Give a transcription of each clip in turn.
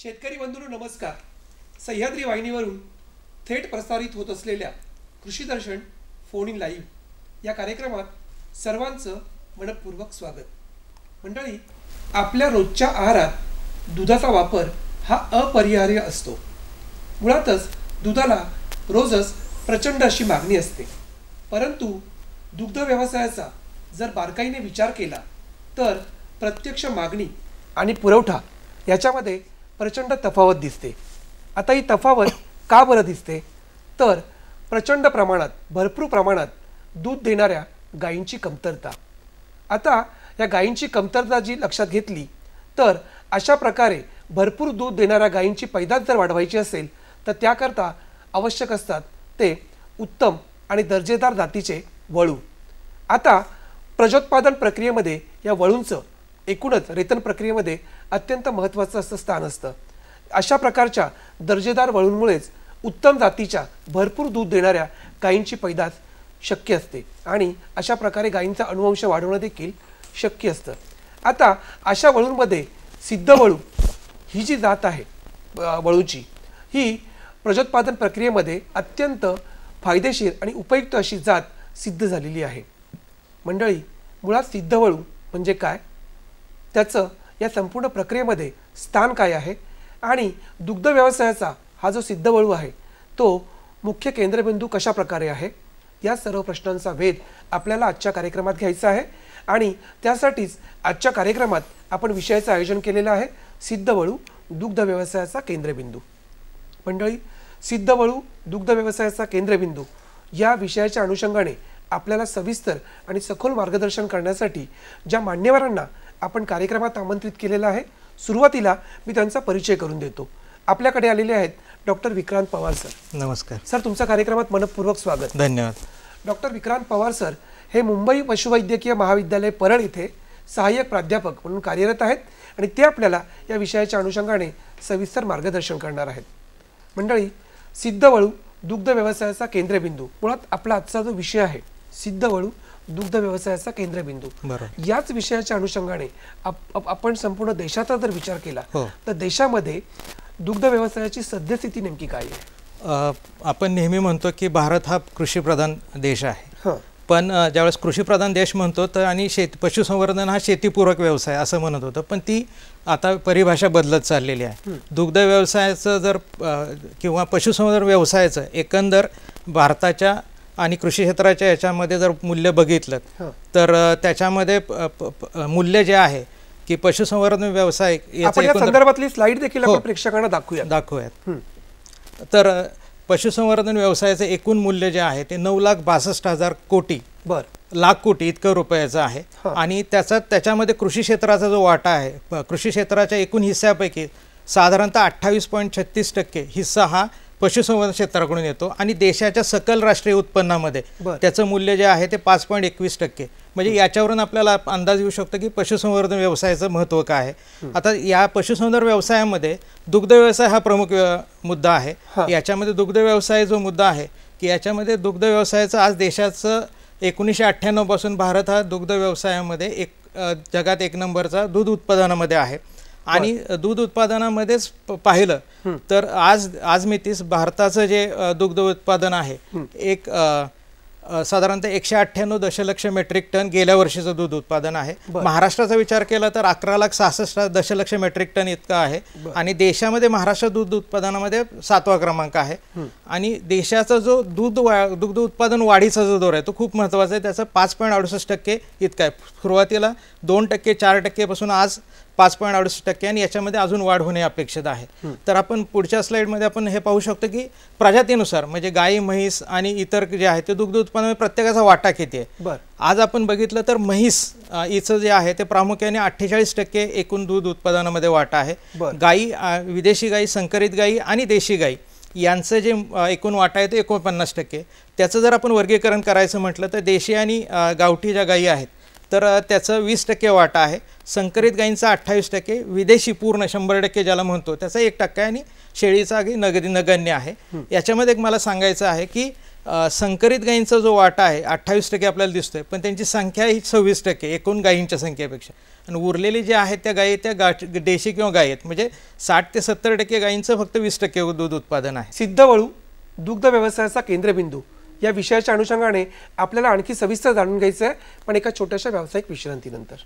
शेतकरी बंधूंनो नमस्कार. सह्याद्री वाहिनीवरून थेट प्रसारित होत असलेल्या कृषी दर्शन फोन इन लाईव्ह या कार्यक्रमात सर्वांचं मनपूर्वक स्वागत. मंडळी, आपल्या रोजच्या आहारात दुधाचा वापर हा अपरिहार्य असतो. मुळातच दुधाला रोजच प्रचंड अशी मागणी असते. परंतु दुग्ध व्यवसायाचा जर बारकाईने विचार केला तर प्रत्यक्ष मागणी आणि पुरवठा याच्यामध्ये प्रचंड तफावत दिसते. आता ही तफावत का बरं दिसते तर प्रचंड प्रमाणात, भरपूर प्रमाणात दूध देणाऱ्या गायींची कमतरता. आता या गायींची कमतरता जी लक्षात घेतली तर अशा प्रकारे भरपूर दूध देणाऱ्या गायींची पैदास जर वाढवायची असेल तर त्याकरता आवश्यक असतात ते उत्तम आणि दर्जेदार जातीचे वळू. आता प्रजोत्पादन प्रक्रियेमध्ये या वळूंचं एकूणच रेतन प्रक्रियेमध्ये अत्यंत महत्त्वाचं असं स्थान असतं. अशा प्रकारच्या दर्जेदार वळूंमुळेच उत्तम जातीच्या भरपूर दूध देणाऱ्या गायींची पैदास शक्य असते आणि अशा प्रकारे गायींचा अनुवंश वाढवणं देखील शक्य असतं. आता अशा वळूंमध्ये सिद्ध वळू ही जी जात आहे वळूची, ही प्रजोत्पादन प्रक्रियेमध्ये अत्यंत फायदेशीर आणि उपयुक्त अशी जात सिद्ध झालेली आहे. मंडळी, मुळात सिद्ध वळू म्हणजे काय, त्याचं या संपूर्ण प्रक्रियेमध्ये स्थान काय आहे आणि दुग्ध व्यवसायाचा हा जो सिद्ध वळू आहे तो मुख्य केंद्रबिंदू कशा प्रकारे आहे, या सर्व प्रश्नांचा वेध आपल्याला आजच्या कार्यक्रमात घ्यायचा आहे. आणि त्यासाठीच आजच्या कार्यक्रमात आपण विषयाचं आयोजन केलेलं आहे, सिद्ध वळू दुग्ध व्यवसायाचा केंद्रबिंदू. मंडळी, सिद्ध वळू दुग्ध व्यवसायाचा केंद्रबिंदू या विषयाच्या अनुषंगाने आपल्याला सविस्तर आणि सखोल मार्गदर्शन करण्यासाठी ज्या मान्यवरांना आपण कार्यक्रमात आमंत्रित केलेला आहे, सुरुवातीला मी त्यांचा परिचय करून देतो. आपल्याकडे आलेले आहेत डॉक्टर विक्रांत पवार सर. नमस्कार सर, तुमच्या कार्यक्रमात मनपूर्वक स्वागत. धन्यवाद. डॉक्टर विक्रांत पवार सर हे मुंबई पशुवैद्यकीय महाविद्यालय परळ इथे सहाय्यक प्राध्यापक म्हणून कार्यरत आहेत आणि ते आपल्याला या विषयाच्या अनुषंगाने सविस्तर मार्गदर्शन करणार आहेत. मंडळी, सिद्ध वळू दुग्ध व्यवसायाचा केंद्रबिंदू, मुळात आपला आजचा जो विषय आहे सिद्ध वळू दुग्ध व्यवसायाचा केंद्रबिंदू, याच विषयाच्या अनुषंगाने आपण संपूर्ण देशाचा जर विचार केला तर देशामध्ये दुग्ध व्यवसायाची सद्यस्थिती नेमकी काय आहे? आपण नेहमी म्हणतो की भारत हा कृषीप्रधान देश आहे, पण ज्यावेळेस कृषीप्रधान देश म्हणतो तर आणि पशुसंवर्धन हा शेतीपूरक व्यवसाय असं म्हणत होतं, पण ती आता परिभाषा बदलत चाललेली आहे. दुग्ध व्यवसायाचं जर किंवा पशुसंवर्धन व्यवसायाचं एकंदर भारताच्या आणि कृषी क्षेत्राच्या याच्यामध्ये जर मूल्य बघितलं तर त्याच्यामध्ये मूल्य जे आहे की पशुसंवर्धन व्यवसाय या संदर्भातली स्लाइड देखील आपण प्रेक्षकांना दाखवूयात. तर पशुसंवर्धन व्यवसायाचे एकूण मूल्य जे आहे ते 9,62,000 कोटी लाख कोटी इतकं रुपयाचं आहे. आणि त्याच्यामध्ये कृषी क्षेत्राचा जो वाटा आहे, कृषी क्षेत्राच्या एकूण हिस्स्यापैकी साधारणतः 28.36% हिस्सा हा पशुसंवर्धन क्षेत्राकडून येतो आणि देशाच्या सकल राष्ट्रीय उत्पन्नामध्ये त्याचं मूल्य जे आहे ते 5.21%. म्हणजे याच्यावरून आपल्याला अंदाज येऊ शकतो की पशुसंवर्धन व्यवसायाचं महत्त्व काय आहे. आता या पशुसंवर्धन व्यवसायामध्ये दुग्ध व्यवसाय हा प्रमुख मुद्दा आहे. याच्यामध्ये दुग्ध व्यवसाय जो मुद्दा आहे की याच्यामध्ये दुग्ध व्यवसायाचं आज देशाचं 1998 पासून भारत हा दुग्ध व्यवसायामध्ये जगात 1 नंबरचा दूध उत्पादनामध्ये आहे. आणि दूध उत्पादनामध्येच पाहिलं तर आज मितीस भारताचं जे दुग्ध उत्पादन आहे एक साधारणतः 198 दशलक्ष मेट्रिक टन गेल्या वर्षीचं दूध उत्पादन आहे. महाराष्ट्राचा विचार केला तर 11,66,000 दशलक्ष मेट्रिक टन इतकं आहे आणि देशामध्ये महाराष्ट्र दूध उत्पादनामध्ये 7वा क्रमांक आहे. आणि देशाचा जो दुग्ध उत्पादन वाढीचा जो दर आहे तो खूप महत्त्वाचा आहे. त्याचा 5.68% इतका आहे. सुरुवातीला 2%, 4% पासून आज 5.68% आणि याच्यामध्ये अजून वाढ होणे अपेक्षित आहे। तर आपण पुढच्या स्लाइडमध्ये आपण हे पाहू शकतो की प्रजातीनुसार म्हणजे गाई, म्हैस आणि इतर जे आहे ते दुग्ध उत्पादनामध्ये प्रत्येकाचा वाटा किती आहे। आज आपण बघितलं तर म्हैस हिचं जे आहे ते प्रामुख्याने 48% एकूण दूध उत्पादनामध्ये वाटा आहे। गाई, विदेशी गाई, संकरित गाई आणि देशी गाई यांचं जे एकूण वाटा आहे ते 49%। त्याचं जर आपण वर्गीकरण करायचं म्हटलं तर देशी आणि गावठी ज्या गाई आहेत तर त्याचं 20% वाटा आहे। संकरित गाईंचा 28%, विदेशी पूर्ण 100% ज्याला म्हणतो त्याचा 1% आणि शेळीचा नगण्य आहे। याच्यामध्ये मला सांगायचं आहे की संकरित गाईंचा जो वाटा आहे 28% आपल्याला दिसतोय, पण त्यांची संख्या ही 26% एकूण गायींच्या संख्येपेक्षा, आणि उरलेली जे आहेत त्या गायी त्या देशी किंवा गायी आहेत, म्हणजे 60 ते 70% गायींचं फक्त 20% दूध उत्पादन आहे। सिद्धवळू दुग्ध व्यवसायाचा केंद्रबिंदू या विषयाच्या अनुषंगाने आपल्याला आणखी सविस्तर जाणून घ्यायचं आहे, पण एका छोट्याशा व्यावसायिक विश्रांतीनंतर।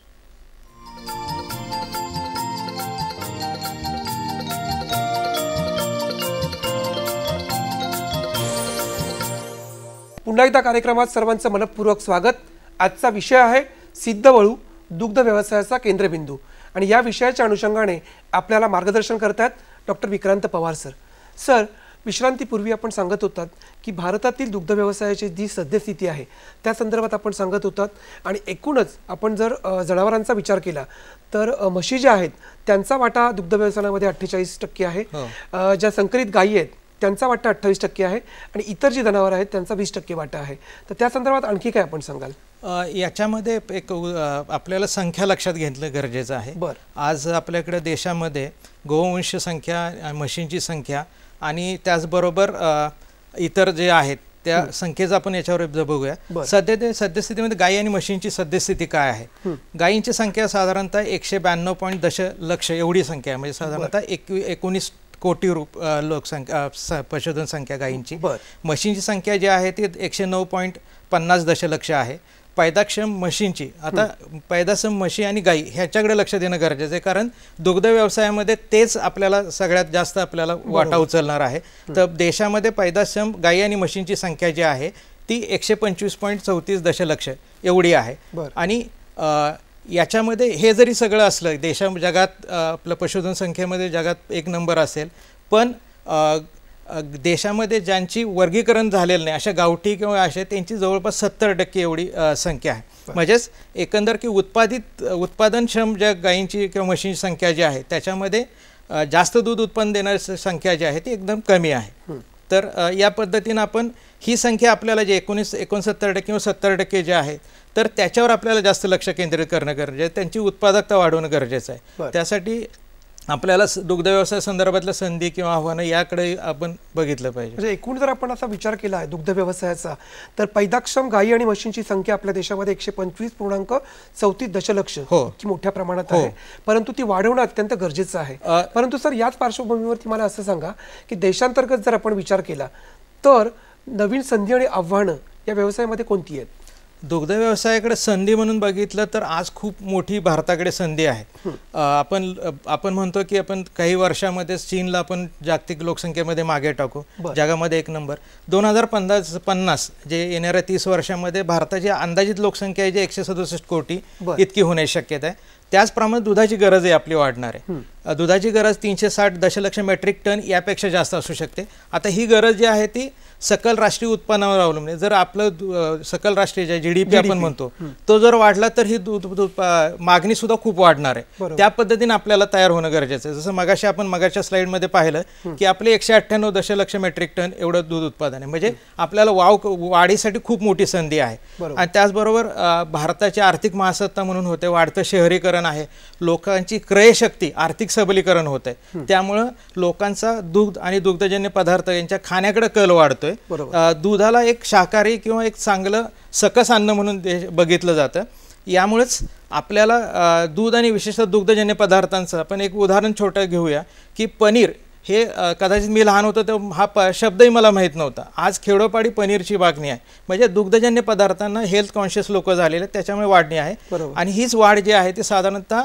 पुन्हा एकदा कार्यक्रमात सर्वांचं मनपूर्वक स्वागत। आजचा विषय आहे सिद्धवळू दुग्ध व्यवसायाचा केंद्रबिंदू, आणि या विषयाच्या अनुषंगाने आपल्याला मार्गदर्शन करतात doctor Vikrant Pawar sir. Sir, विश्रांतीपूर्वी आपण सांगत होतात की भारतातील दुग्ध व्यवसायाची जी सद्यस्थिती आहे त्या संदर्भात आपण सांगत होतात, आणि एकूणच आपण जर जनावरांचा विचार केला तर म्हशी ज्या आहेत त्यांचा वाटा दुग्ध व्यवसायामध्ये 48% आहे, ज्या संकरित गायी आहेत त्यांचा वाटा 28% आहे, आणि इतर जी जनावर आहेत त्यांचा 20% वाटा आहे। तर त्या संदर्भात आणखी काय आपण सांगाल? याच्यामध्ये एक आपल्याला संख्या लक्षात घेतलं गरजेचं आहे। आज आपल्याकडे देशामध्ये गोवंश संख्या, म्हशींची संख्या आणि त्याचबरोबर इतर जे आहेत त्या संख्येचा आपण याच्यावर बघूया। सद्यस्थितीमध्ये गायी आणि म्हशींची सद्यस्थिती काय आहे? गायींची संख्या साधारणतः 192 दशलक्ष एवढी संख्या आहे, म्हणजे साधारणतः 19 कोटी लोकसंख्या पशुधन संख्या गायींची। म्हशींची संख्या जी आहे ती 109.50 दशलक्ष आहे। पैदाक्षम म्हशींची, आता पैदाक्षम म्हशी आणि गायी ह्याच्याकडे लक्ष देणं गरजेचं आहे, कारण दुग्ध व्यवसायामध्ये तेच आपल्याला सगळ्यात जास्त आपल्याला वाटा उचलणार आहे। तर देशामध्ये पैदाक्षम गायी आणि म्हशींची संख्या जी आहे ती 125.34 दशलक्ष एवढी आहे। आणि याच्यामध्ये हे जरी सगळं असलं, जगात आपलं पशुधन संख्येमध्ये जगात 1 नंबर असेल, पण देशामध्ये ज्यांची वर्गीकरण झालेलं नाही अशा गावठी किंवा अशा त्यांची जवळपास 70% एवढी संख्या आहे। म्हणजेच एकंदर की उत्पादनक्षम ज्या गायींची किंवा म्हशींची संख्या जी आहे त्याच्यामध्ये जास्त दूध उत्पन्न देणारी संख्या जी आहे ती एकदम कमी आहे। तर या पद्धतीने आपण ही संख्या आपल्याला जे 69% किंवा 70% जे आहे तर त्याच्यावर आपल्याला जास्त लक्ष केंद्रित करणं गरजेचं आहे, त्यांची उत्पादकता वाढवणं गरजेचं आहे। त्यासाठी आपल्याला दुग्ध व्यवसाय संदर्भातल्या संधी किंवा आव्हानं याकडे आपण बघितलं पाहिजे। म्हणजे एकूण जर आपण असा विचार केला आहे दुग्ध व्यवसायाचा तर पैदाक्षम गायी आणि म्हशींची संख्या आपल्या देशामध्ये 125.34 दशलक्ष की मोठ्या प्रमाणात आहे, परंतु ती वाढवणं अत्यंत गरजेचं आहे। परंतु सर, याच पार्श्वभूमीवरती मला असं सांगा की देशांतर्गत जर आपण विचार केला तर नवीन संधी आणि आव्हानं या व्यवसायामध्ये कोणती आहेत? दुग्ध व्यवसायाकडे संधी म्हणून बघितलं तर आज खूप मोठी भारताकडे संधी आहे। आपण म्हणतो की आपण काही वर्षामध्ये चीनला आपण जागतिक लोकसंख्येमध्ये मागे टाकू, जगामध्ये 1 नंबर। 2050 जे येणाऱ्या 30 वर्षामध्ये भारताची अंदाजित लोकसंख्या आहे जी 167 कोटी इतकी होण्याची शक्यता आहे। त्याचप्रमाणे दुधाची गरज आहे आपली वाढणार आहे। दुधाची गरज 360 दशलक्ष मेट्रिक टन यापेक्षा जास्त असू शकते। आता ही गरज जी आहे ती सकल राष्ट्रीय उत्पन्नावर अवलंबून आहे। जर आपलं सकल राष्ट्रीय GDP आपण म्हणतो तो जर वाढला तर ही मागणी सुद्धा खूप वाढणार आहे। त्या पद्धतीने आपल्याला तयार होणं गरजेचं आहे। जसं मगाशी आपण मगाच्या स्लाइडमध्ये पाहिलं की आपले 198 दशलक्ष मेट्रिक टन एवढं दूध उत्पादन आहे, म्हणजे आपल्याला वाढीसाठी खूप मोठी संधी आहे। आणि त्याचबरोबर भारताची आर्थिक महासत्ता म्हणून होते, वाढतं शहरीकरण आहे, लोकांची क्रयशक्ती आर्थिक सबलीकरण होत आहे, त्यामुळं लोकांचा दूध आणि दुग्धजन्य पदार्थ यांच्या खाण्याकडे कल वाढतोय। दुधाला एक शाकाहारी किंवा एक चांगलं सकस अन्न म्हणून बघितलं जातं। यामुळेच आपल्याला दूध आणि विशेषतः दुग्धजन्य पदार्थांचं आपण एक उदाहरण छोटं घेऊया की पनीर हे कदाचित मी लहान होतो तेव्हा हा शब्दही मला माहीत नव्हता। आज खेडोपाडी पनीरची मागणी आहे, म्हणजे दुग्धजन्य पदार्थांना हेल्थ कॉन्शियस लोक झालेले त्याच्यामुळे वाढणी आहे। आणि हीच वाढ जी आहे ती साधारणतः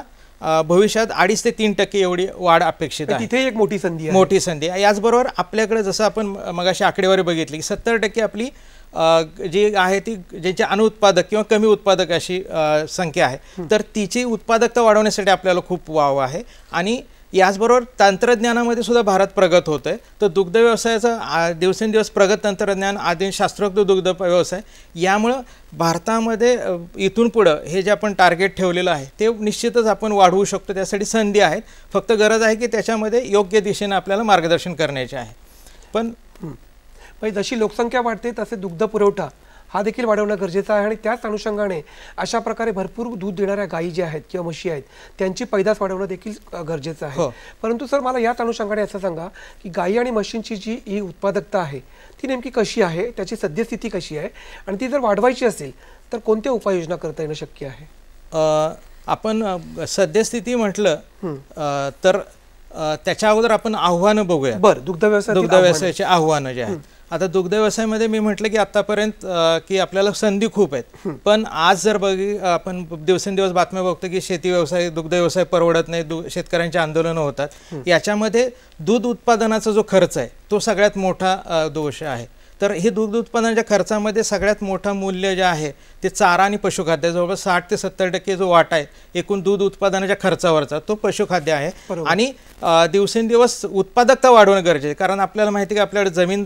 भविष्यात 2.5 ते 3% एवढी वाढ अपेक्षित आहे। तिथे एक मोठी संधी आहे। याचबरोबर आपल्याकडे जसं आपण मगाशी आकडेवारी बघितली की 70% आपली जी आहे ती ज्यांची अनुत्पादक किंवा कमी उत्पादक अशी संख्या आहे, तर तिची उत्पादकता वाढवण्यासाठी आपल्याला खूप वाव आहे. आणि याचबरोबर तंत्रज्ञानामध्ये सुद्धा भारत प्रगत होत आहे. तर दुग्ध व्यवसायाचा दिवसेंदिवस प्रगत तंत्रज्ञान आधी शास्त्रोक्त दुग्ध व्यवसाय यामुळं भारतामध्ये इथून पुढं हे जे आपण टार्गेट ठेवलेलं आहे ते निश्चितच आपण वाढवू शकतो. त्यासाठी संधी आहेत, फक्त गरज आहे की त्याच्यामध्ये योग्य दिशेने आपल्याला मार्गदर्शन करण्याचे आहे. पण जशी लोकसंख्या वाढते तसे दुग्ध पुरवठा हा देखील वाढवणं गरजेचं आहे आणि त्याच अनुषंगाने अशा प्रकारे भरपूर दूध देणाऱ्या गायी ज्या आहेत किंवा म्हशी आहेत त्यांची पैदास वाढवणं देखील गरजेचं आहे. परंतु सर मला याच अनुषंगाने असं सांगा की गायी आणि म्हशींची जी ही उत्पादकता आहे ती नेमकी कशी आहे, त्याची सद्यस्थिती कशी आहे आणि ती जर वाढवायची असेल तर कोणत्या उपाययोजना करता येणं शक्य आहे? आपण सद्यस्थिती म्हटलं तर त्याच्या अगोदर आपण आव्हानं बघूया. बरं, दुग्ध व्यवसायाची आव्हानं जे आहेत. आता दुग्ध व्यवसायामध्ये मी म्हटलं की आतापर्यंत की आपल्याला संधी खूप आहेत, पण आज जर आपण दिवसेंदिवस बातम्या बघतो की शेती व्यवसाय दुग्ध व्यवसाय परवडत नाही, शेतकऱ्यांची आंदोलनं होतात. याच्यामध्ये दूध उत्पादनाचा जो खर्च आहे तो सगळ्यात मोठा दोष आहे. तर हे दूध उत्पादनाच्या खर्चामध्ये सगळ्यात मोठं मूल्य जे आहे ते चारा आणि पशुखाद्य, जवळपास 60 ते 70% जो वाटा आहे एकूण दूध उत्पादनाच्या खर्चावरचा तो पशुखाद्य आहे. आणि दिवसेंदिवस उत्पादकता वाढवणं गरजेचं आहे, कारण आपल्याला माहिती आहे की आपल्याकडे जमीन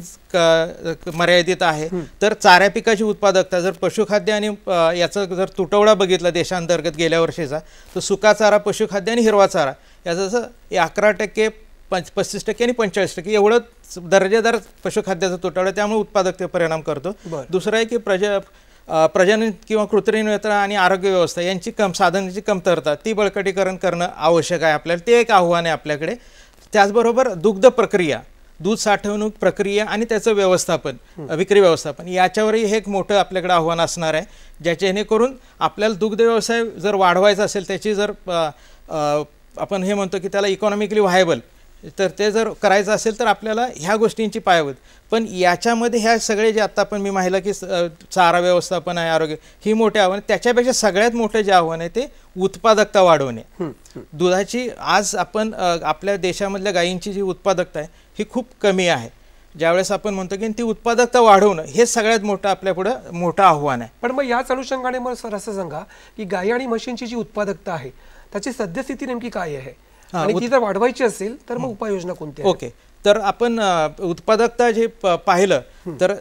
मर्यादित आहे. तर चाऱ्या पिकाची उत्पादकता जर पशुखाद्य आणि याचा जर तुटवडा बघितला देशांतर्गत गेल्या वर्षीचा, तर सुका चारा, पशुखाद्य आणि हिरवा चारा याचं जसं 11%, 35% आणि 45% एवढं दर्जेदार पशुखाद्याचा तुटवडा, त्यामुळे उत्पादकतेवर परिणाम करतो. दुसरं आहे की प्रजनन किंवा कृत्रिम यंत्र आणि आरोग्य व्यवस्था यांची साधनांची कमतरता, ती बळकटीकरण करणं आवश्यक आहे आपल्याला. ते एक आव्हान आहे आपल्याकडे. त्याचबरोबर दुग्ध प्रक्रिया, दूध साठवणूक प्रक्रिया आणि त्याचं व्यवस्थापन, विक्री व्यवस्थापन याच्यावरही हे एक मोठं आपल्याकडे आव्हान असणार आहे, जेणेकरून आपल्याला दुग्ध व्यवसाय जर वाढवायचा असेल, त्याची जर आपण हे म्हणतो की त्याला इकॉनॉमिकली व्हायबल, तर ते जर करायचं असेल तर आपल्याला ह्या गोष्टींची पायाभूत. पण याच्यामध्ये ह्या सगळे जे आता आपण मी माहिलं की चारा व्यवस्थापन आहे, आरोग्य, ही मोठी आव्हान. त्याच्यापेक्षा सगळ्यात मोठं जे आव्हान आहे ते उत्पादकता वाढवणे. दुधाची आज आपण आपल्या देशामधल्या गायींची जी उत्पादकता आहे ही खूप कमी आहे. ज्यावेळेस आपण म्हणतो की ती उत्पादकता वाढवणं हे सगळ्यात मोठं आपल्यापुढं मोठं आव्हान आहे. पण मग याच अनुषंगाने मग सर असं सांगा की गायी आणि म्हशींची जी उत्पादकता आहे त्याची सद्यस्थिती नेमकी काय आहे आणि ती जर वाढवायची असेल तर मग उपाययोजना कोणती आहे? ओके, तर आपण उत्पादकता जे पाहिलं तर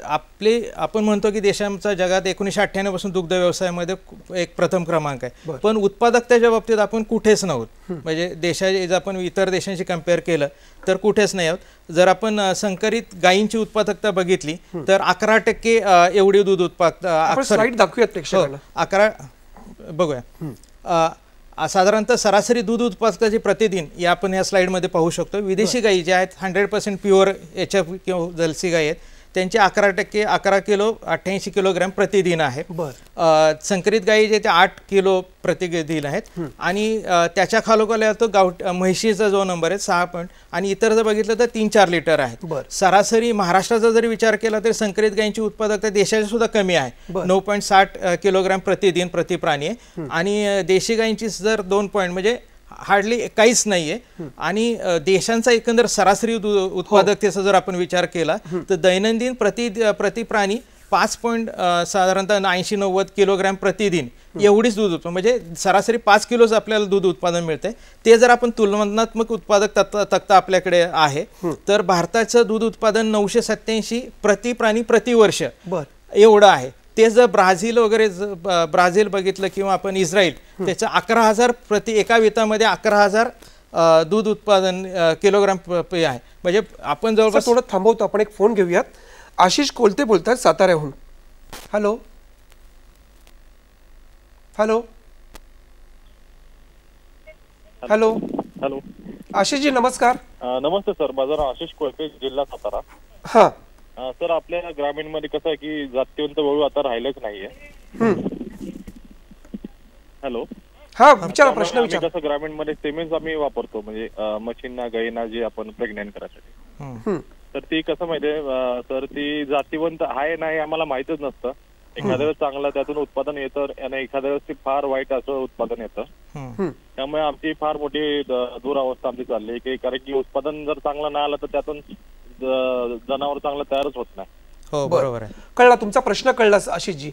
आपण म्हणतो की देशांचा जगात 1998 पासून दुग्ध व्यवसायामध्ये एक प्रथम क्रमांक आहे. पण उत्पादकतेच्या बाबतीत आपण कुठेच नव्हत. म्हणजे जर आपण इतर देशांशी कम्पेअर केलं तर कुठेच नाही आहोत. जर आपण संकरित गायींची उत्पादकता बघितली तर 11% एवढी दूध उत्पादकता. स्लाइड दाखवूयात प्रेक्षकांना. 11 बघूया. साधारणतः सरासरी दूध उत्पादकाची प्रतिदिन या आपण या स्लाइडमध्ये पाहू शकतो. विदेशी गायी ज्या आहेत 100% प्युअर HF किंवा जर्सी गायी आहेत त्यांचे 11% 11 किलो 88 किलोग्रॅम प्रतिदिन आहे. संकरित गायी जे ते 8 किलो प्रतिदिन आहेत. आणि त्याच्या खालोखाल तो म्हैशीचा जो नंबर आहे 6 पॉईंट आणि इतर जर बघितलं तर 3-4 लिटर आहेत. सरासरी महाराष्ट्राचा जरी विचार केला तरी संकरित गायींची उत्पादकता देशाची सुद्धा कमी आहे. 9.60 किलोग्रॅम प्रतिदिन प्रति प्राणी आहे. आणि देशी गायींची जर 2 पॉईंट म्हणजे हार्डली काहीच नाहीये. आणि देशांचा एकंदर सरासरी उत्पादकतेचा जर आपण विचार केला तर दैनंदिन प्रति प्राणी 5 पॉईंट साधारणतः 80-90 किलोग्रॅम प्रतिदिन एवढीच दूध उत्पादन, म्हणजे सरासरी 5 किलोच आपल्याला दूध उत्पादन मिळते. ते जर आपण तुलनात्मक उत्पादक तक्ता आपल्याकडे आहे तर भारताचं दूध उत्पादन 987 प्रति प्राणी प्रतिवर्ष एवढं आहे. ते जर ब्राझील वगैरे ब्राझील बघितलं किंवा आपण इस्रायल त्याचं 11,000 एका वितामध्ये 11,000 दूध उत्पादन किलोग्राम आहे. म्हणजे आपण जवळपास थोडं थांबवतो, आपण एक फोन घेऊयात. आशिष कोलते बोलतात साताऱ्याहून. हॅलो हॅलो हॅलो हॅलो आशिषजी नमस्कार. नमस्ते सर, माझं नाव आशिष कोलते, जिल्हा सातारा. हा सर, आपल्या ग्रामीण मध्ये कसं आहे की जातीवंत वळू आता राहिलंच नाहीये. हॅलो हा विचारा, प्रश्न विचारा. कसं ग्रामीण मध्ये सेमेन्स आम्ही वापरतो म्हणजे म्हशींना गायींना जे आपण प्रेग्नेंट करायसाठी. तर ती कसं माहितीये तर ती जातीवंत आहे नाही आम्हाला माहितच नसतं. एखाद्या वेळेस चांगलं त्यातून उत्पादन येतं आणि एखाद्या वेळेस ते फार वाईट असं उत्पादन येतं. त्यामुळे आमची फार मोठी दुरावस्था आमची चालली की कारण की उत्पादन जर चांगलं नाही आलं तर त्यातून जनावर चांगलं तयारच होत नाही. हो बरोबर आहे. कळला तुमचा प्रश्न कळला आशिषजी.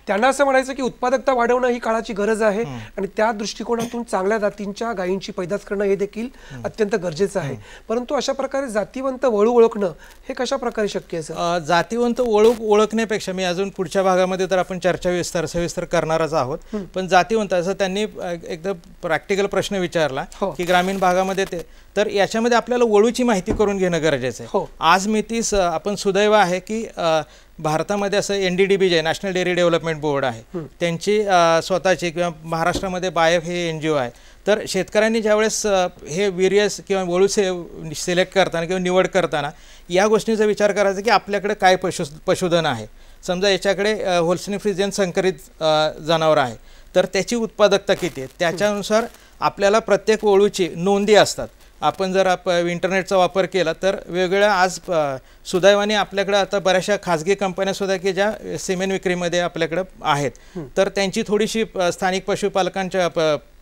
त्यांना असं म्हणायचं की उत्पादकता वाढवणं ही काळाची गरज आहे आणि त्या दृष्टिकोनातून चांगल्या जातींच्या गायींची पैदास करणं हे देखील अत्यंत गरजेचं आहे. परंतु अशा प्रकारे जातीवंत वळू ओळखणं हे कशा प्रकारे शक्य आहे सर? जातीवंत वळू ओळखण्यापेक्षा मी अजून पुढच्या भागामध्ये तर आपण चर्चा सविस्तर करणारच आहोत. पण जातीवंत असं त्यांनी एकदम प्रॅक्टिकल प्रश्न विचारला की ग्रामीण भागामध्ये ते, तर याच्यामध्ये आपल्याला वळूची माहिती करून घेणं गरजेचं आहे. आज मितीस आपण सुदैव आहे की भारतामध्ये असं NDDB जे नॅशनल डेअरी डेव्हलपमेंट बोर्ड आहे, त्यांची स्वतःची किंवा महाराष्ट्रामध्ये बायफ हे NGO आहे. तर शेतकऱ्यांनी ज्यावेळेस हे वीर्यस किंवा वळू सिलेक्ट करताना किंवा निवड करताना या गोष्टीचा विचार करायचा की आपल्याकडे काय पशुधन आहे. समजा याच्याकडे होल्स्टीन फ्रिजियन संकरित जनावर आहे, तर त्याची उत्पादकता किती आहे त्याच्यानुसार आपल्याला प्रत्येक वळूची नोंदी असतात. आपण जर इंटरनेटचा वापर केला तर वेगवेगळ्या आज सुदैवाने आपल्याकडे आता बऱ्याचशा खाजगी कंपन्या सुद्धा की ज्या सिमेंट विक्रीमध्ये आपल्याकडे आहेत, तर त्यांची थोडीशी स्थानिक पशुपालकांच्या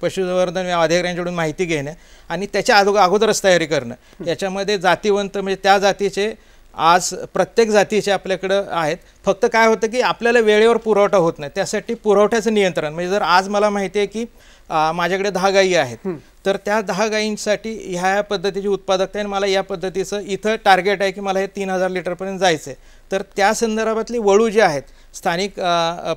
पशुसंवर्धन अधिकाऱ्यांकडून माहिती घेणं आणि त्याच्या अगोदरच तयारी करणं. याच्यामध्ये जातीवंत म्हणजे त्या जातीचे आज प्रत्येक जातीचे आपल्याकडं आहेत. फक्त काय होतं की आपल्याला वेळेवर पुरवठा होत नाही, त्यासाठी पुरवठ्याचं नियंत्रण म्हणजे जर आज मला माहिती आहे की माझ्याकडे 10 गायी आहेत, तर त्या 10 गायींसाठी ह्या पद्धतीची उत्पादकता आहे, मला या पद्धतीचं इथं टार्गेट आहे की मला हे 3000 लिटरपर्यंत जायचं आहे. तर त्या संदर्भातली वळू जे आहेत स्थानिक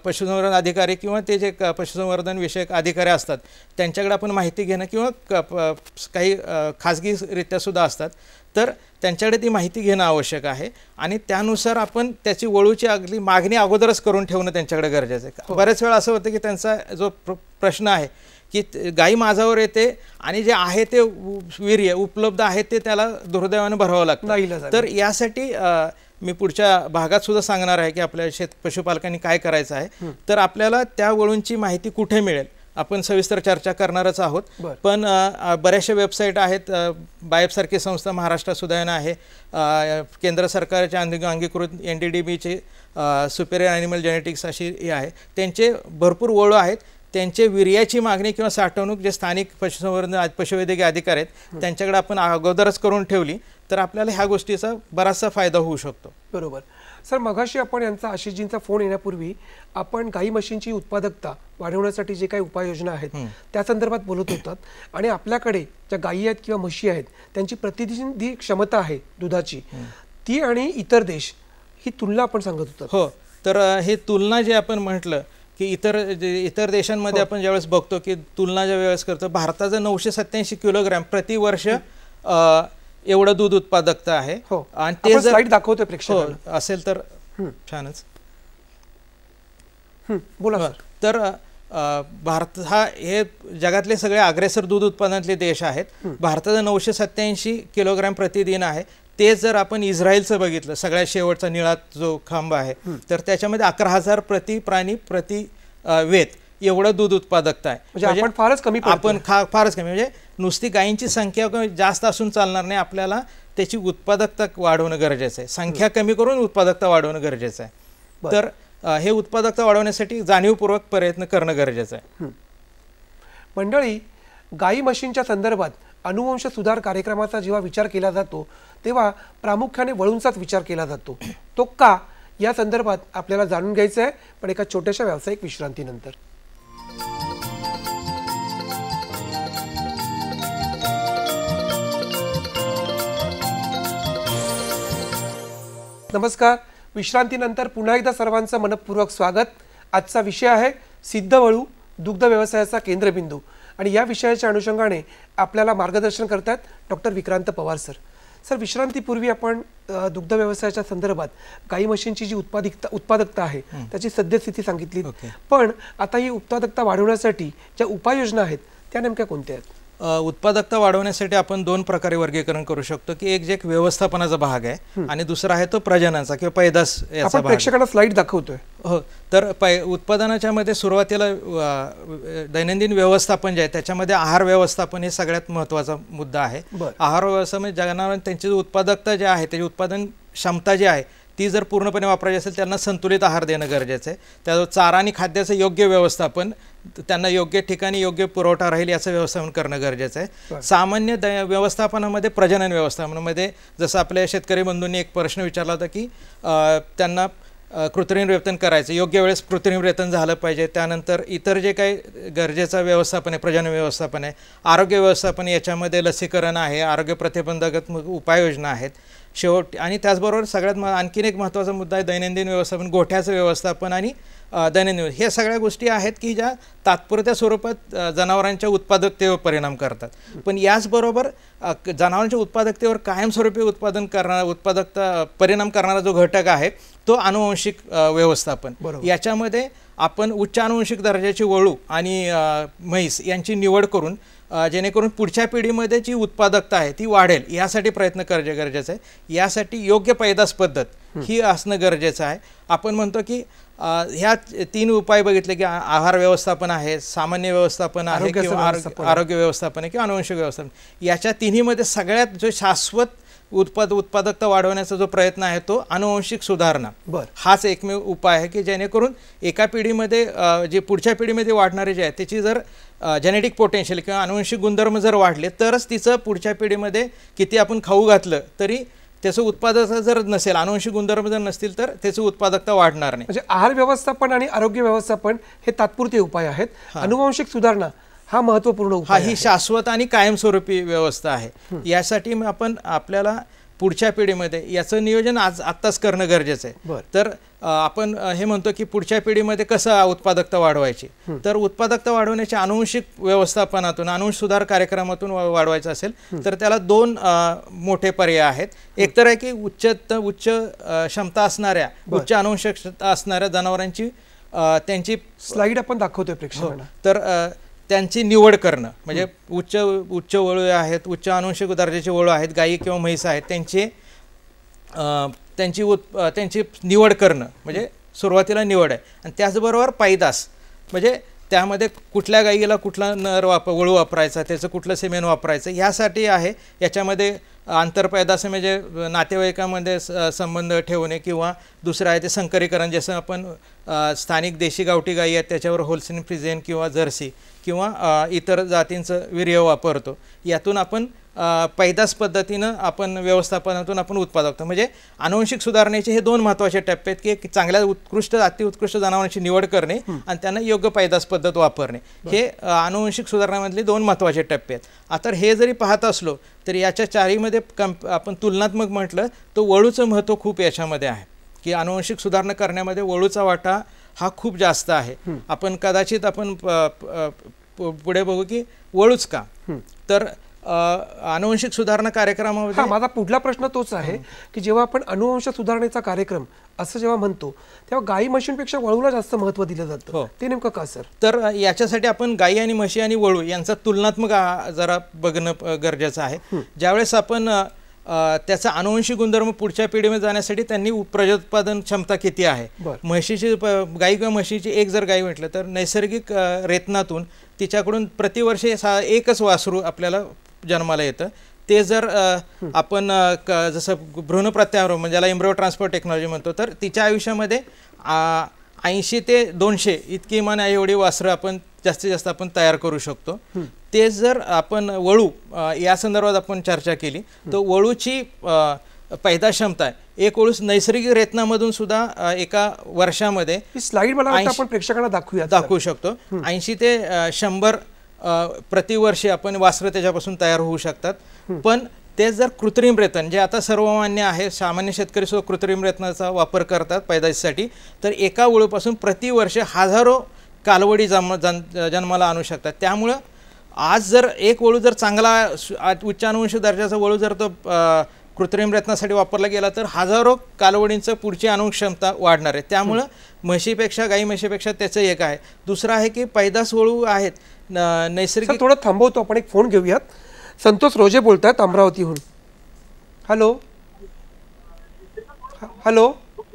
पशुसंवर्धन अधिकारी किंवा ते जे पशुसंवर्धन विषयक अधिकारी असतात त्यांच्याकडे आपण माहिती घेणं किंवा काही खाजगीरित्यासुद्धा असतात, तर त्यांच्याकडे ती माहिती घेणं आवश्यक आहे आणि त्यानुसार आपण त्याची वळूची अगदी मागणी अगोदरच करून ठेवणं त्यांच्याकडे गरजेचं आहे. बऱ्याच वेळा असं होतं की त्यांचा जो प्रश्न आहे की गाई माझावर येते आणि जे आहे ते वीर्य उपलब्ध आहे ते त्याला दुर्दैवाने भरावं लागतं. तर यासाठी मी पुढच्या भागात सुद्धा सांगणार आहे की आपल्या पशुपालकांनी काय करायचं आहे. तर आपल्याला त्या वळूंची माहिती कुठे मिळेल आपण सविस्तर चर्चा करणारच आहोत. पण बऱ्याचशा वेबसाईट आहेत, बायफसारखी संस्था महाराष्ट्रात सुद्धा आहे, केंद्र सरकारच्या अंगीकृत NDDBचे सुपेरियर ॲनिमल जेनेटिक्स अशी हे आहे, त्यांचे भरपूर वळू आहेत. त्यांचे वीर्याची मागणी किंवा साठवणूक जे स्थानिक पशुसंवर्धन पशुवैद्यकीय अधिकारी आहेत त्यांच्याकडे आपण अगोदरच करून ठेवली तर आपल्याला ह्या गोष्टीचा बराचसा फायदा होऊ शकतो. बरोबर सर. मगाशी आपण यांचा आशिषजींचा फोन येण्यापूर्वी आपण गाई म्हशींची उत्पादकता वाढवण्यासाठी जे काही उपाययोजना आहेत त्या संदर्भात बोलत होतात आणि आपल्याकडे ज्या गायी आहेत किंवा म्हशी आहेत त्यांची प्रतिनिधी क्षमता आहे दुधाची, ती आणि इतर देश ही तुलना आपण सांगत होतो. हो, तर हे तुलना जे आपण म्हटलं की इतर देशांमध्ये आपण ज्यावेळेस बघतो की तुलना ज्या वेळेस करतो, भारताचं 987 किलोग्रॅम प्रतिवर्ष एवढं दूध उत्पादकता आहे. आणि ते जर स्लाइड दाखवतोय प्रेक्षकांना असेल तर छानच बोला. तर भारत हा हे जगातले सगळे अग्रेसर दूध उत्पादनातले देश आहेत. भारताचं 987 किलोग्रॅम प्रतिदिन आहे. ते जर आपण इस्रायलचं बघितलं सगळ्यात शेवटचा निळा जो खांब आहे तर त्याच्यामध्ये 11,000 प्रति प्राणी प्रति वेत एवढं दूध उत्पादकता आहे. म्हणजे आपण फारच कमी म्हणजे नुसती गायींची संख्या जास्त असून चालणार नाही, आपल्याला त्याची उत्पादकता वाढवणं गरजेचं आहे. संख्या कमी करून उत्पादकता वाढवणं गरजेचं आहे. तर हे उत्पादकता वाढवण्यासाठी जाणीवपूर्वक प्रयत्न करणं गरजेचं आहे. मंडळी, गाई म्हशींच्या संदर्भात अनुवंश सुधार कार्यक्रमाचा जेव्हा विचार केला जातो तेव्हा प्रामुख्याने वळूंचाच विचार केला जातो. तो का या संदर्भात आपल्याला जाणून घ्यायचं आहे, पण एका छोट्याशा व्यावसायिक विश्रांतीनंतर. नमस्कार. विश्रांतीनंतर पुन्हा एकदा सर्वांचं मनपूर्वक स्वागत. आजचा विषय आहे सिद्ध वळू, दुग्ध व्यवसायाचा केंद्रबिंदू. आणि या विषयाच्या अनुषंगाने आपल्याला मार्गदर्शन करतात doctor Vikrant Pawar sir. Sir, विश्रांतीपूर्वी आपण दुग्ध व्यवसायाच्या संदर्भात गाई म्हशींची जी उत्पादकता आहे त्याची सद्यस्थिती सांगितली. पण आता ही उत्पादकता वाढवण्यासाठी ज्या उपाययोजना आहेत त्या नेमक्या कोणत्या आहेत? उत्पादकता वाढवण्यासाठी आपण 2 प्रकारे वर्गीकरण करू शकतो की एक जे व्यवस्थापनाचा भाग आहे आणि दुसरा आहे तो प्रजननाचा किंवा पैदास याचा भाग. प्रेक्षकांना स्लाइड दाखवतोय. हो, तर उत्पादनाच्या मध्ये सुरुवातीला दैनंदिन व्यवस्थापन जे आहे त्याच्यामध्ये आहार व्यवस्थापन हे सगळ्यात महत्त्वाचा मुद्दा आहे. आहार व्यवस्थापन जनावर त्यांची उत्पादकता जे आहे त्याची उत्पादन क्षमता जी आहे ती जर पूर्णपणे वापरायची असेल त्यांना संतुलित आहार देणं गरजेचं आहे. त्यावर चारा आणि खाद्याचं योग्य व्यवस्थापन, त्यांना योग्य ठिकाणी योग्य पुरवठा राहील याचं व्यवस्थापन करणं गरजेचं आहे. सामान्य व्यवस्थापनामध्ये प्रजनन व्यवस्थापनामध्ये जसं आपल्या शेतकरी बंधूंनी एक प्रश्न विचारला होता की त्यांना कृत्रिम रेतन करायचं, योग्य वेळेस कृत्रिम रेतन झालं पाहिजे. त्यानंतर इतर जे काही गरजेचं व्यवस्थापन आहे, प्रजनन व्यवस्थापन आहे, आरोग्य व्यवस्थापन, याच्यामध्ये लसीकरण आहे, आरोग्य प्रतिबंधक उपाययोजना आहेत शेवट. आणि त्याचबरोबर सगळ्यात आणखीन एक महत्त्वाचा मुद्दा आहे दैनंदिन व्यवस्थापन, गोठ्याचं व्यवस्थापन आणि दैनंदिन. हे सगळ्या गोष्टी आहेत की ज्या तात्पुरत्या स्वरूपात जनावरांच्या उत्पादकतेवर परिणाम करतात. पण याचबरोबर जनावरांच्या उत्पादकतेवर कायमस्वरूपी उत्पादकता परिणाम करणारा जो घटक आहे तो आनुवंशिक व्यवस्थापन. याच्यामध्ये आपण उच्च आनुवंशिक दर्जाची वळू आणि म्हैस यांची निवड करून जेणेकरून पुढच्या पिढीमध्ये जी उत्पादकता आहे ती वाढेल यासाठी प्रयत्न करणे गरजेचं आहे. यासाठी योग्य पैदास पद्धत ही असणं गरजेचं आहे. आपण म्हणतो की ह्या 3 उपाय बघितले की आहार व्यवस्थापन आहे, सामान्य व्यवस्थापन आहे किंवा आरोग्य व्यवस्थापन आहे किंवा आनुवंशिक व्यवस्थापन. याच्या तिन्हीमध्ये सगळ्यात जो शाश्वत उत्पादकता वाढवण्याचा जो प्रयत्न आहे तो आनुवंशिक सुधारणा हाच एकमेव उपाय आहे की जेणेकरून एका पिढीमध्ये जे पुढच्या पिढीमध्ये वाढणारे जे आहे त्याची जर जेनेटिक पोटेन्शियल किंवा आनुवंशिक गुणधर्म जर वाढले तरच तिचं पुढच्या पिढीमध्ये किती आपण खाऊ घातलं तरी त्याचं उत्पादकता जर नसेल, आनुवंशिक गुणधर्म जर नसतील तर त्याचं उत्पादकता वाढणार नाही. म्हणजे आहार व्यवस्थापन आणि आरोग्य व्यवस्थापन हे तात्पुरते उपाय आहेत. आनुवंशिक सुधारणा हा महत्त्वपूर्ण उपाय, ही शाश्वत आणि कायमस्वरूपी व्यवस्था आहे. यासाठी आपण आपल्याला पुढच्या पिढीमध्ये याचं नियोजन आत्ताच करणं गरजेचं आहे. तर आपण हे म्हणतो की पुढच्या पिढीमध्ये कसं उत्पादकता वाढवायची, तर उत्पादकता वाढवण्याच्या आनुवंशिक व्यवस्थापनातून, आनुवंशिक सुधार कार्यक्रमातून वाढवायचं असेल तर त्याला 2 मोठे पर्याय आहेत. एक तर आहे की उच्च क्षमता असणाऱ्या, उच्च आनुवंशिकता असणाऱ्या जनावरांची त्यांची स्लाइड आपण दाखवतोय प्रेक्षकांना, तर त्यांची निवड करणं म्हणजे उच्च वळू आहेत, उच्च आनुवंशिक दर्जाचे वळू आहेत, गायी किंवा म्हैस आहेत, त्यांची निवड करणं म्हणजे सुरुवातीला निवड आहे. आणि त्याचबरोबर पैदास म्हणजे त्यामध्ये कुठल्या गाईला कुठला वळू वापरायचा, त्याचं कुठलं सेमेन वापरायचं यासाठी आहे. याच्यामध्ये आंतरपैदास म्हणजे नातेवाईकामध्ये संबंध ठेवणे किंवा दुसरं आहे ते संकरीकरण, जसं आपण स्थानिक देशी गावठी गाई आहेत त्याच्यावर होल्स्टीन फ्रिजियन किंवा जर्सी किंवा इतर जातींचं वीर्य वापरतो. यातून आपण पैदास पद्धतीनं आपण व्यवस्थापनातून आपण उत्पादकता म्हणजे आनुवंशिक सुधारणेचे हे 2 महत्त्वाचे टप्पे आहेत की चांगल्या उत्कृष्ट अतिउत्कृष्ट जनावरांची निवड करणे आणि त्यांना योग्य पैदास पद्धत वापरणे, हे आनुवंशिक सुधारणामधले 2 महत्त्वाचे टप्पे आहेत. आता हे जरी पाहत असलो तर याच्या चारीमध्ये आपण तुलनात्मक म्हटलं तर वळूचं महत्त्व खूप याच्यामध्ये आहे की आनुवंशिक सुधारणा करण्यामध्ये वळूचा वाटा हा खूप जास्त आहे. आपण कदाचित आपण पुढे बघू की वळूच का, तर आनुवंशिक सुधारणा कार्यक्रमामध्ये माझा पुढला प्रश्न तोच आहे की जेव्हा आपण अनुवंशिक सुधारणेचा कार्यक्रम असं जेव्हा म्हणतो तेव्हा गाई म्हशींपेक्षा वळूला जास्त महत्त्व दिलं जातं, ते नेमकं का सर? तर याच्यासाठी आपण गाई आणि म्हशी आणि वळू यांचा तुलनात्मक जरा बघणं गरजेचं आहे. ज्यावेळेस आपण त्याचा आनुवंशिक गुणधर्म पुढच्या पिढीमध्ये जाण्यासाठी त्यांनी प्रजोत्पादन क्षमता किती आहे, म्हशीची गाई किंवा म्हशीची एक जर गाई म्हटलं तर नैसर्गिक रेतनातून तिच्याकडून प्रतिवर्षी एकच वासरू आपल्याला जन्माला येतं. ते जर आपण जसं भ्रूणप्रत्यारोपण म्हणजे ज्याला एम्ब्रियो ट्रान्सफर टेक्नॉलॉजी म्हणतो, तर तिच्या आयुष्यामध्ये 80 ते 200 इतकी किमान एवढी वासरं आपण जास्तीत जास्त आपण तयार करू शकतो. ते जर आपण वळू या संदर्भात आपण चर्चा केली तर वळूची पैदास क्षमता आहे, एक वळू नैसर्गिक रेतनामधून सुद्धा एका वर्षामध्ये, स्लाइड मला आपण प्रेक्षकांना दाखवू शकतो, 80 ते 100 प्रतिवर्षी आपण वासरं त्याच्यापासून तयार होऊ शकतात. पण ते जर कृत्रिम रेतन जे आता सर्वमान्य आहे, सामान्य शेतकरी सुद्धा कृत्रिम रेतनाचा वापर करतात पैदाशीसाठी, तर एका वळूपासून प्रतिवर्ष हजारो कालवडी जन्माला आणू शकतात. त्यामुळं आज जर एक वळू जर चांगला उच्च आनुवंशिक दर्जाचा वळू जर तो कृत्रिम रेतनासाठी वापरला गेला तर हजारो कालवडींचं पुढची आनुवंशिक क्षमता वाढणार आहे. त्यामुळं म्हशीपेक्षा गाई म्हशीपेक्षा त्याचं एक आहे. दुसरं आहे की पैदास वळू आहेत नैसर्गिक. थोडं थांबवतो, आपण एक फोन घेऊयात. संतोष रोजे बोलतात अमरावतीहून. हॅलो हॅलो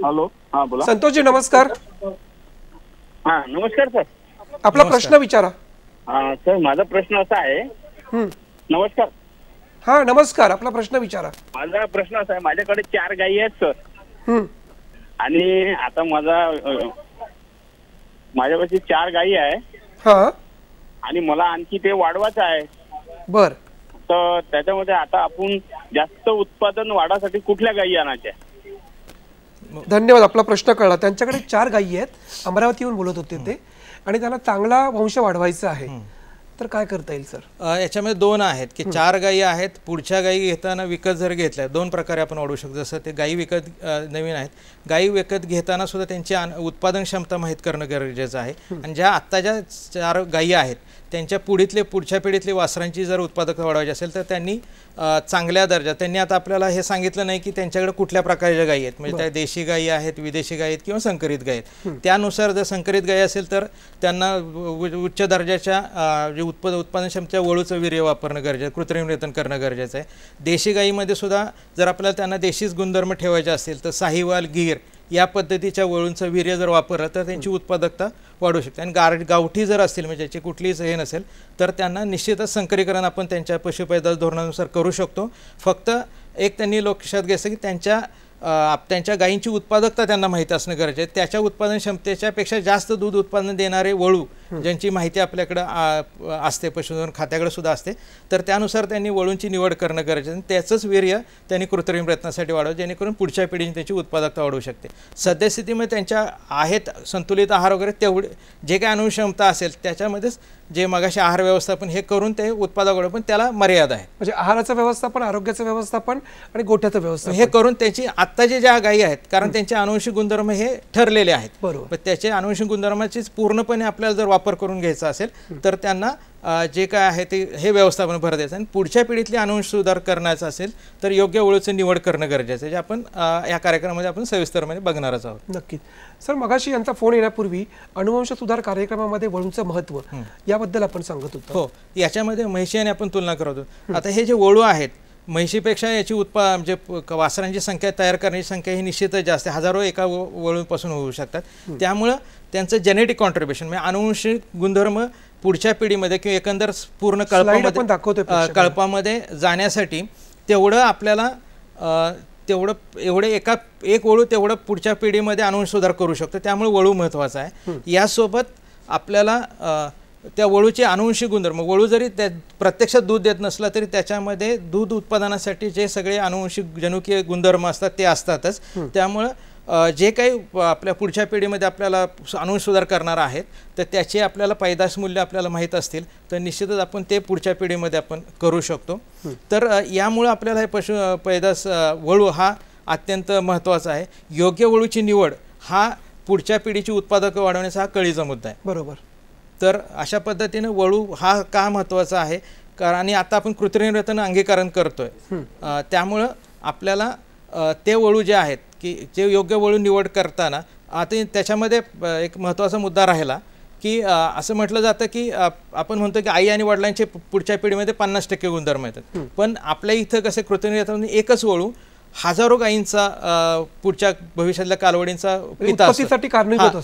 हॅलो, हां बोला. संतोषजी नमस्कार. हां नमस्कार सर. आपला प्रश्न विचारा. सर माझा प्रश्न असा आहे. नमस्कार. हा नमस्कार, आपला प्रश्न विचारा. माझा प्रश्न असा आहे, माझ्याकडे 4 गायी आहेत सर. आणि आता माझ्यापाशी 4 गायी आहे. हा, आणि मला आणखी ते वाढवायचं आहे. बर, तर त्याच्यामध्ये आता आपण जास्त उत्पादन वाढासाठी कुठल्या गायी आणायच्या? धन्यवाद. आपला प्रश्न कळला. त्यांच्याकडे 4 गायी आहेत, अमरावतीहून बोलत होते ते, आणि त्यांना चांगला वंश वाढवायचा आहे, तर काय करता येईल सर? याच्यामध्ये 2 आहेत की 4 गायी आहेत. पुढच्या गायी घेताना विकत जर घेतल्या 2 प्रकारे आपण वाढवू शकतो. जसं ते गायी विकत नवीन आहेत, गायी विकत घेताना सुद्धा त्यांची उत्पादन क्षमता माहीत करणं गरजेचं आहे. आणि ज्या आत्ता ज्या 4 गायी आहेत त्यांच्या पुढच्या पिढीतले वासरांची जर उत्पादकता वाढवायची असेल तर त्यांनी चांगल्या दर्जा, त्यांनी आता आपल्याला हे सांगितलं नाही की त्यांच्याकडे कुठल्या प्रकारच्या गायी आहेत, म्हणजे त्या देशी गायी आहेत, विदेशी गायी आहेत किंवा संकरित गायी आहेत. त्यानुसार जर संकरित गायी असेल तर त्यांना उच्च दर्जाच्या जे उत्पादन क्षमतेच्या वळूचं वीर्य वापरणं गरजेचं, कृत्रिम रेतन करणं गरजेचं आहे. देशी गायीमध्ये सुद्धा जर आपल्याला त्यांना देशीच गुणधर्म ठेवायचे असतील तर साहिवाल, गीर या पद्धतीच्या वळूंचं वीर्य जर वापरलं तर त्यांची उत्पादकता वाढू शकते. आणि गावठी जर असतील म्हणजे ज्याची कुठलीच हे नसेल तर त्यांना निश्चितच संकरीकरण आपण त्यांच्या पशुपैदास धोरणानुसार करू शकतो. फक्त एक त्यांनी लक्षात घ्यायचं की त्यांच्या गायींची उत्पादकता त्यांना माहिती असणं गरजेचं आहे. त्याच्या उत्पादन क्षमतेच्या पेक्षा जास्त दूध उत्पादन देणारे वळू ज्यांची माहिती आपल्याकडं असते, पशुधन खात्याकडे सुद्धा असते, तर त्यानुसार त्यांनी वळूंची निवड करणं गरजेचं आहे. त्याचंच वीर्य त्यांनी कृत्रिम प्रयत्नासाठी वाढवं जेणेकरून पुढच्या पिढीने त्याची उत्पादकता वाढवू शकते. सद्यस्थितीमध्ये त्यांच्या आहेत संतुलित आहार वगैरे तेवढे जे काही अनुक्षमता असेल त्याच्यामध्येच जे मगाशी आहार व्यवस्थापन हे करून ते उत्पादक वाढवं, पण त्याला मर्यादा आहे. म्हणजे आहाराचं व्यवस्थापन, आरोग्याचं व्यवस्थापन आणि गोठ्याचं व्यवस्थापन हे करून त्याची आत्ताचे ज्या गायी आहेत, कारण त्यांचे अनुवंशिक गुणधर्म हे ठरलेले आहेत, बरोबर, पण त्याचे अनुवंशिक गुणधर्माचीच पूर्णपणे आपल्याला जर वापर करून घ्यायचा असेल तर त्यांना जे काय आहे ते हे व्यवस्थापन भर द्यायचं. आणि पुढच्या पिढीतली अनुवंश सुधार करण्याचा असेल तर योग्य वळूचं निवड करणं गरजेचं आहे, जे आपण या कार्यक्रमामध्ये आपण सविस्तरपणे बघणारच आहोत. नक्कीच सर. मगाशी यांचा फोन येण्यापूर्वी अनुवंश सुधार कार्यक्रमामध्ये वळूंचं महत्त्व याबद्दल आपण सांगत होतो. हो, याच्यामध्ये म्हैशी आणि आपण तुलना करत होतो. आता हे जे वळू आहेत, म्हैशीपेक्षा याची म्हणजे वासरांची संख्या तयार करण्याची संख्या ही निश्चितच जास्त आहे. हजारो एका वळूपासून होऊ शकतात. त्यामुळं त्यांचं जेनेटिक कॉन्ट्रीब्युशन म्हणजे अनुवंशिक गुणधर्म पुढच्या पिढीमध्ये किंवा एकंदर पूर्ण कळपामध्ये जाण्यासाठी तेवढं आपल्याला एक वळू तेवढं पुढच्या पिढीमध्ये अनुवंश सुधार करू शकतो. त्यामुळे वळू महत्त्वाचा आहे. यासोबत आपल्याला त्या वळूचे अनुवंशिक गुणधर्म, वळू जरी त्या प्रत्यक्षात दूध देत नसला तरी त्याच्यामध्ये दूध उत्पादनासाठी जे सगळे अनुवंशिक जनुकीय गुणधर्म असतात ते असतातच. त्यामुळं जे काही आपल्या पुढच्या पिढीमध्ये आपल्याला अनुवंश सुधार करणार आहेत तर त्याचे आपल्याला पैदास मूल्य आपल्याला माहीत असतील तर निश्चितच आपण ते पुढच्या पिढीमध्ये आपण करू शकतो. तर यामुळं आपल्याला हे पैदास वळू हा अत्यंत महत्त्वाचा आहे. योग्य वळूची निवड हा पुढच्या पिढीची उत्पादकता वाढवण्याचा हा कळीचा मुद्दा आहे. बरोबर. तर अशा पद्धतीने वळू हा का महत्त्वाचा आहे, कारण आणि आता आपण कृत्रिम रेतन अंगीकरण करतोय, त्यामुळं आपल्याला ते वळू जे आहेत की जे योग्य वळू निवड करताना आता त्याच्यामध्ये एक महत्त्वाचा मुद्दा राहिला की असं म्हटलं जातं की आपण म्हणतो की आई आणि वडिलांचे पुढच्या पिढीमध्ये 50% गुणधर्म येतात, पण आपल्या इथं कसे कृत्रिम रेतन एकच वळू हजारो गायींचा पुढच्या भविष्यातल्या कालवडींचा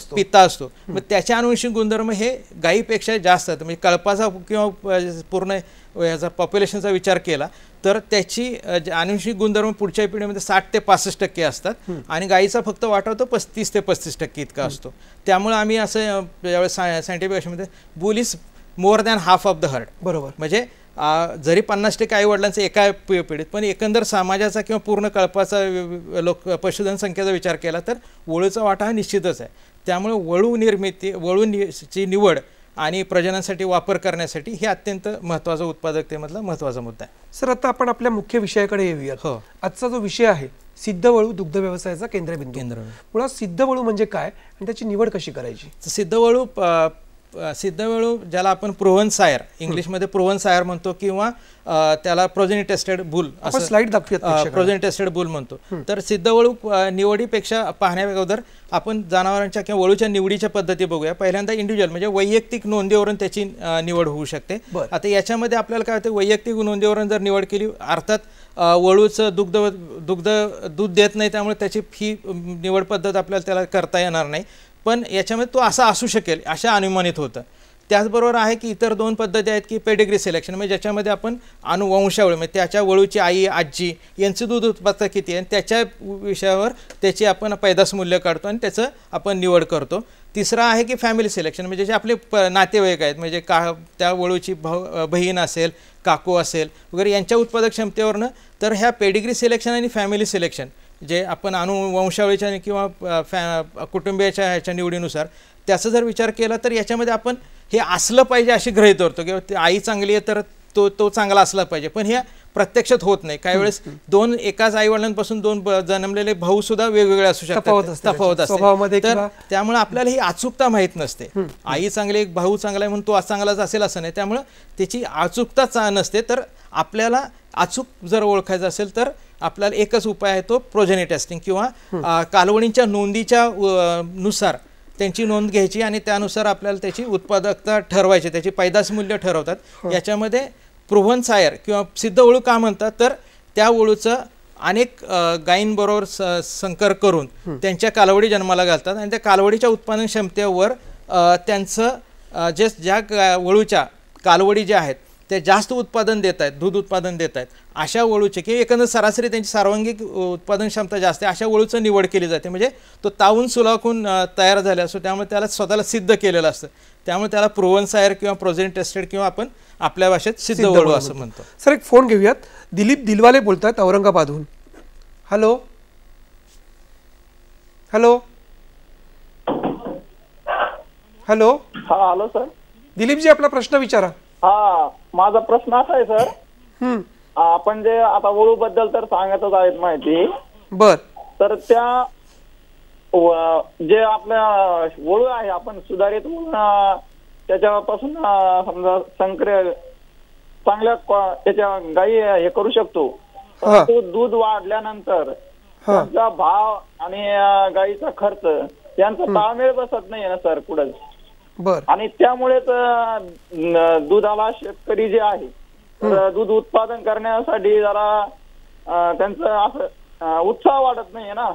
पिता असतो. मग त्याच्या अनुवंशिक गुणधर्म हे गायीपेक्षा जास्त आहेत. म्हणजे कळपाचा किंवा पूर्ण याचा पॉप्युलेशनचा विचार केला तर त्याची अनुवंशिक गुणधर्म पुढच्या पिढीमध्ये 60 ते 65% असतात आणि गायीचा फक्त वाटा तो 35 ते 35% इतका असतो. त्यामुळे आम्ही असं ज्यावेळेस सायंटिफिक भाषेमध्ये boule is more than half of the heard. बरोबर. म्हणजे जरी 50% आई वडिलांचं एका पिढीत, पण एकंदर समाजाचा किंवा पूर्ण कळपाचा पशुधन संख्येचा विचार केला तर वळूचा वाटा हा निश्चितच आहे. त्यामुळे वळू निर्मिती, वळूची निवड आणि प्रजननासाठी वापर करण्यासाठी हे अत्यंत महत्त्वाचा उत्पादकतेमधला महत्त्वाचा मुद्दा आहे. सर, आता आपण आपल्या मुख्य विषयाकडे येऊया. हो. आजचा जो विषय आहे सिद्ध वळू दुग्ध व्यवसायाचा केंद्रबिंदू. मुळात सिद्ध वळू म्हणजे काय आणि त्याची निवड कशी करायची? सिद्ध वळू ज्याला आपण प्रोव्हन सायर, इंग्लिशमध्ये प्रोव्हन सायर म्हणतो किंवा त्याला प्रोजेनी टेस्टेड बुल, असं स्लाइड दाखवूयात, प्रोजेनी टेस्टेड बुल म्हणतो. तर सिद्ध वळू निवडीपेक्षा पाहण्या अगोदर आपण जनावरांच्या किंवा वळूच्या निवडीच्या पद्धती बघूया. पहिल्यांदा इंडिव्हिज्युअल म्हणजे वैयक्तिक नोंदीवरून त्याची निवड होऊ शकते. आता याच्यामध्ये आपल्याला काय होतं, वैयक्तिक नोंदीवरून जर निवड केली, अर्थात वळूचं दूध देत नाही त्यामुळे त्याची ही निवड पद्धत आपल्याला त्याला करता येणार नाही, पण याच्यामध्ये तो असा असू शकेल अशा अनुमानित होतं. त्याचबरोबर आहे की इतर 2 पद्धती आहेत की पेडिग्री सिलेक्शन, म्हणजे ज्याच्यामध्ये आपण अनुवंशावळी म्हणजे त्याच्या वळूची आई आजी यांचं दूध उत्पादन किती आहे त्याच्या विषयावर त्याची आपण पैदास मूल्य काढतो आणि त्याचं आपण निवड करतो. तिसरा आहे की फॅमिली सिलेक्शन, म्हणजे जे आपले नातेवाईक आहेत, म्हणजे त्या वळूची बहीण असेल, काकू असेल वगैरे यांच्या उत्पादक क्षमतेवरनं. तर ह्या पेडिग्री सिलेक्शन आणि फॅमिली सिलेक्शन जे आपण अनुवंशावळीच्या किंवा कुटुंबियाच्या ह्याच्या निवडीनुसार त्याचा जर विचार केला तर याच्यामध्ये आपण हे असलं पाहिजे अशी गृहीत धरतो किंवा आई चांगली आहे तर तो चांगला असला पाहिजे, पण हे प्रत्यक्षात होत नाही. काही वेळेस दोन एकाच आई वडिलांपासून दोन जन्मलेले भाऊ सुद्धा वेगवेगळे असू शकतात, तफावत असते. तर त्यामुळे आपल्याला ही अचूकता माहीत नसते. आई चांगली एक भाऊ चांगला आहे म्हणून तो चांगलाच असेल असं नाही. त्यामुळं त्याची अचूकता नसते. तर आपल्याला अचूक जर ओळखायचं असेल तर आपल्याला एकच उपाय आहे, तो प्रोजेनी टेस्टिंग किंवा कालवणींच्या नोंदीच्या नुसार त्यांची नोंद घ्यायची आणि त्यानुसार आपल्याला त्याची उत्पादकता ठरवायची, त्याची पैदास मूल्य ठरवतात. याच्यामध्ये प्रूव्हन सायर किंवा सिद्ध वळू का म्हणतात तर त्या वळूचं अनेक गायींबरोबर संकर करून त्यांच्या कालवडी जन्माला घालतात आणि त्या कालवडीच्या उत्पादन क्षमतेवर त्यांचं ज्या वळूच्या कालवडी ज्या आहेत ते जास्त उत्पादन देत आहेत, दूध उत्पादन देत आहेत, अशा वळूचे की एकंदर सरासरी त्यांची सर्वांगिक उत्पादन क्षमता जास्त आहे अशा वळूचं निवड केली जाते. म्हणजे तो तावून सुलाखून तयार झाला असतो, त्यामुळे त्याला स्वतःला सिद्ध केलेलं असतं. त्यामुळे त्याला प्रूव्हन सायर किंवा प्रोजेनी टेस्टेड किंवा आपण आपल्या भाषेत सिद्ध वळू असं म्हणतो. सर एक फोन घेऊयात. दिलीप दिलवाले बोलतात औरंगाबादहून. Hello hello hello. हा हॅलो सर. दिलीपजी आपला प्रश्न विचारा. हा माझा प्रश्न असा आहे सर, आपण जे आता वळू बद्दल तर सांगतच आहेत माहिती. बर. तर त्या जे आपल्या वळू आहे आपण सुधारित त्याच्यापासून समजा संकर चांगल्या त्याच्या गायी हे करू शकतो. तो दूध वाढल्यानंतर त्याचा भाव आणि गायीचा खर्च यांचा ताळमेळ बसत नाही ना सर पुढे. बर. आणि त्यामुळेच दुधाला शेतकरी जे आहे तर दूध उत्पादन करण्यासाठी जरा त्यांचं असं उत्साह वाढत नाहीये ना.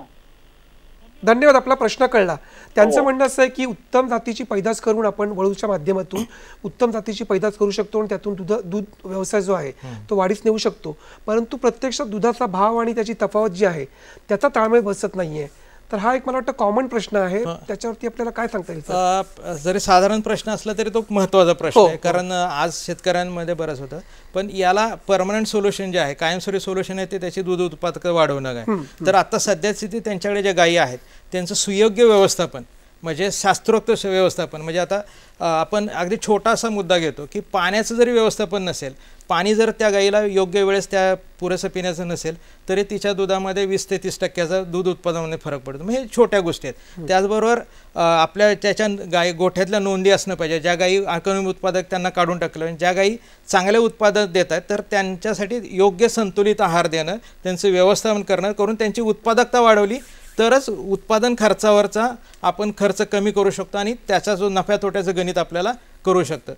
धन्यवाद. आपला प्रश्न कळला. त्यांचं म्हणणं असं आहे की उत्तम जातीची पैदास करून आपण वळूच्या माध्यमातून उत्तम जातीची पैदास करू शकतो आणि त्यातून दूध व्यवसाय जो आहे तो वाढीस नेऊ शकतो, परंतु प्रत्यक्षात दुधाचा भाव आणि त्याची तफावत जी आहे त्याचा ताळमेळ बसत नाहीये. तर हा एक मला वाटतं कॉमन प्रश्न आहे, त्याच्यावरती आपल्याला काय सांगता येईल? जरी साधारण प्रश्न असला तरी तो महत्त्वाचा प्रश्न आहे, कारण आज शेतकऱ्यांमध्ये बरंच होतं. पण याला परमनंट सोल्युशन जे आहे, कायमस्वरूपी सोल्युशन आहे ते त्याची दूध उत्पादकता वाढवणं आहे. तर आता सध्या स्थिती त्यांच्याकडे ज्या गायी आहेत त्यांचं सुयोग्य व्यवस्थापन म्हणजे शास्त्रोक्त व्यवस्थापन, म्हणजे आता आपण अगदी छोटासा मुद्दा घेतो की पाण्याचं जरी व्यवस्थापन नसेल, पाणी जर त्या गाईला योग्य वेळेस त्या पुरेसं पिण्याचं नसेल तरी तिच्या दुधामध्ये 20 ते 30% दूध उत्पादनामध्ये फरक पडतो. म्हणजे हे छोट्या गोष्टी आहेत. त्याचबरोबर आपल्या त्याच्या गोठ्यातल्या नोंदी असणं पाहिजे. ज्या गाई कमी उत्पादक त्यांना काढून टाकलं, ज्या गाई चांगले उत्पादन देत आहेत तर त्यांच्यासाठी योग्य संतुलित आहार देणं, त्यांचं व्यवस्थापन करून त्यांची उत्पादकता वाढवली तरच उत्पादन खर्चावरचा आपण खर्च कमी करू शकतो आणि त्याचा जो नफ्या तोट्याचं गणित आपल्याला करू शकतं.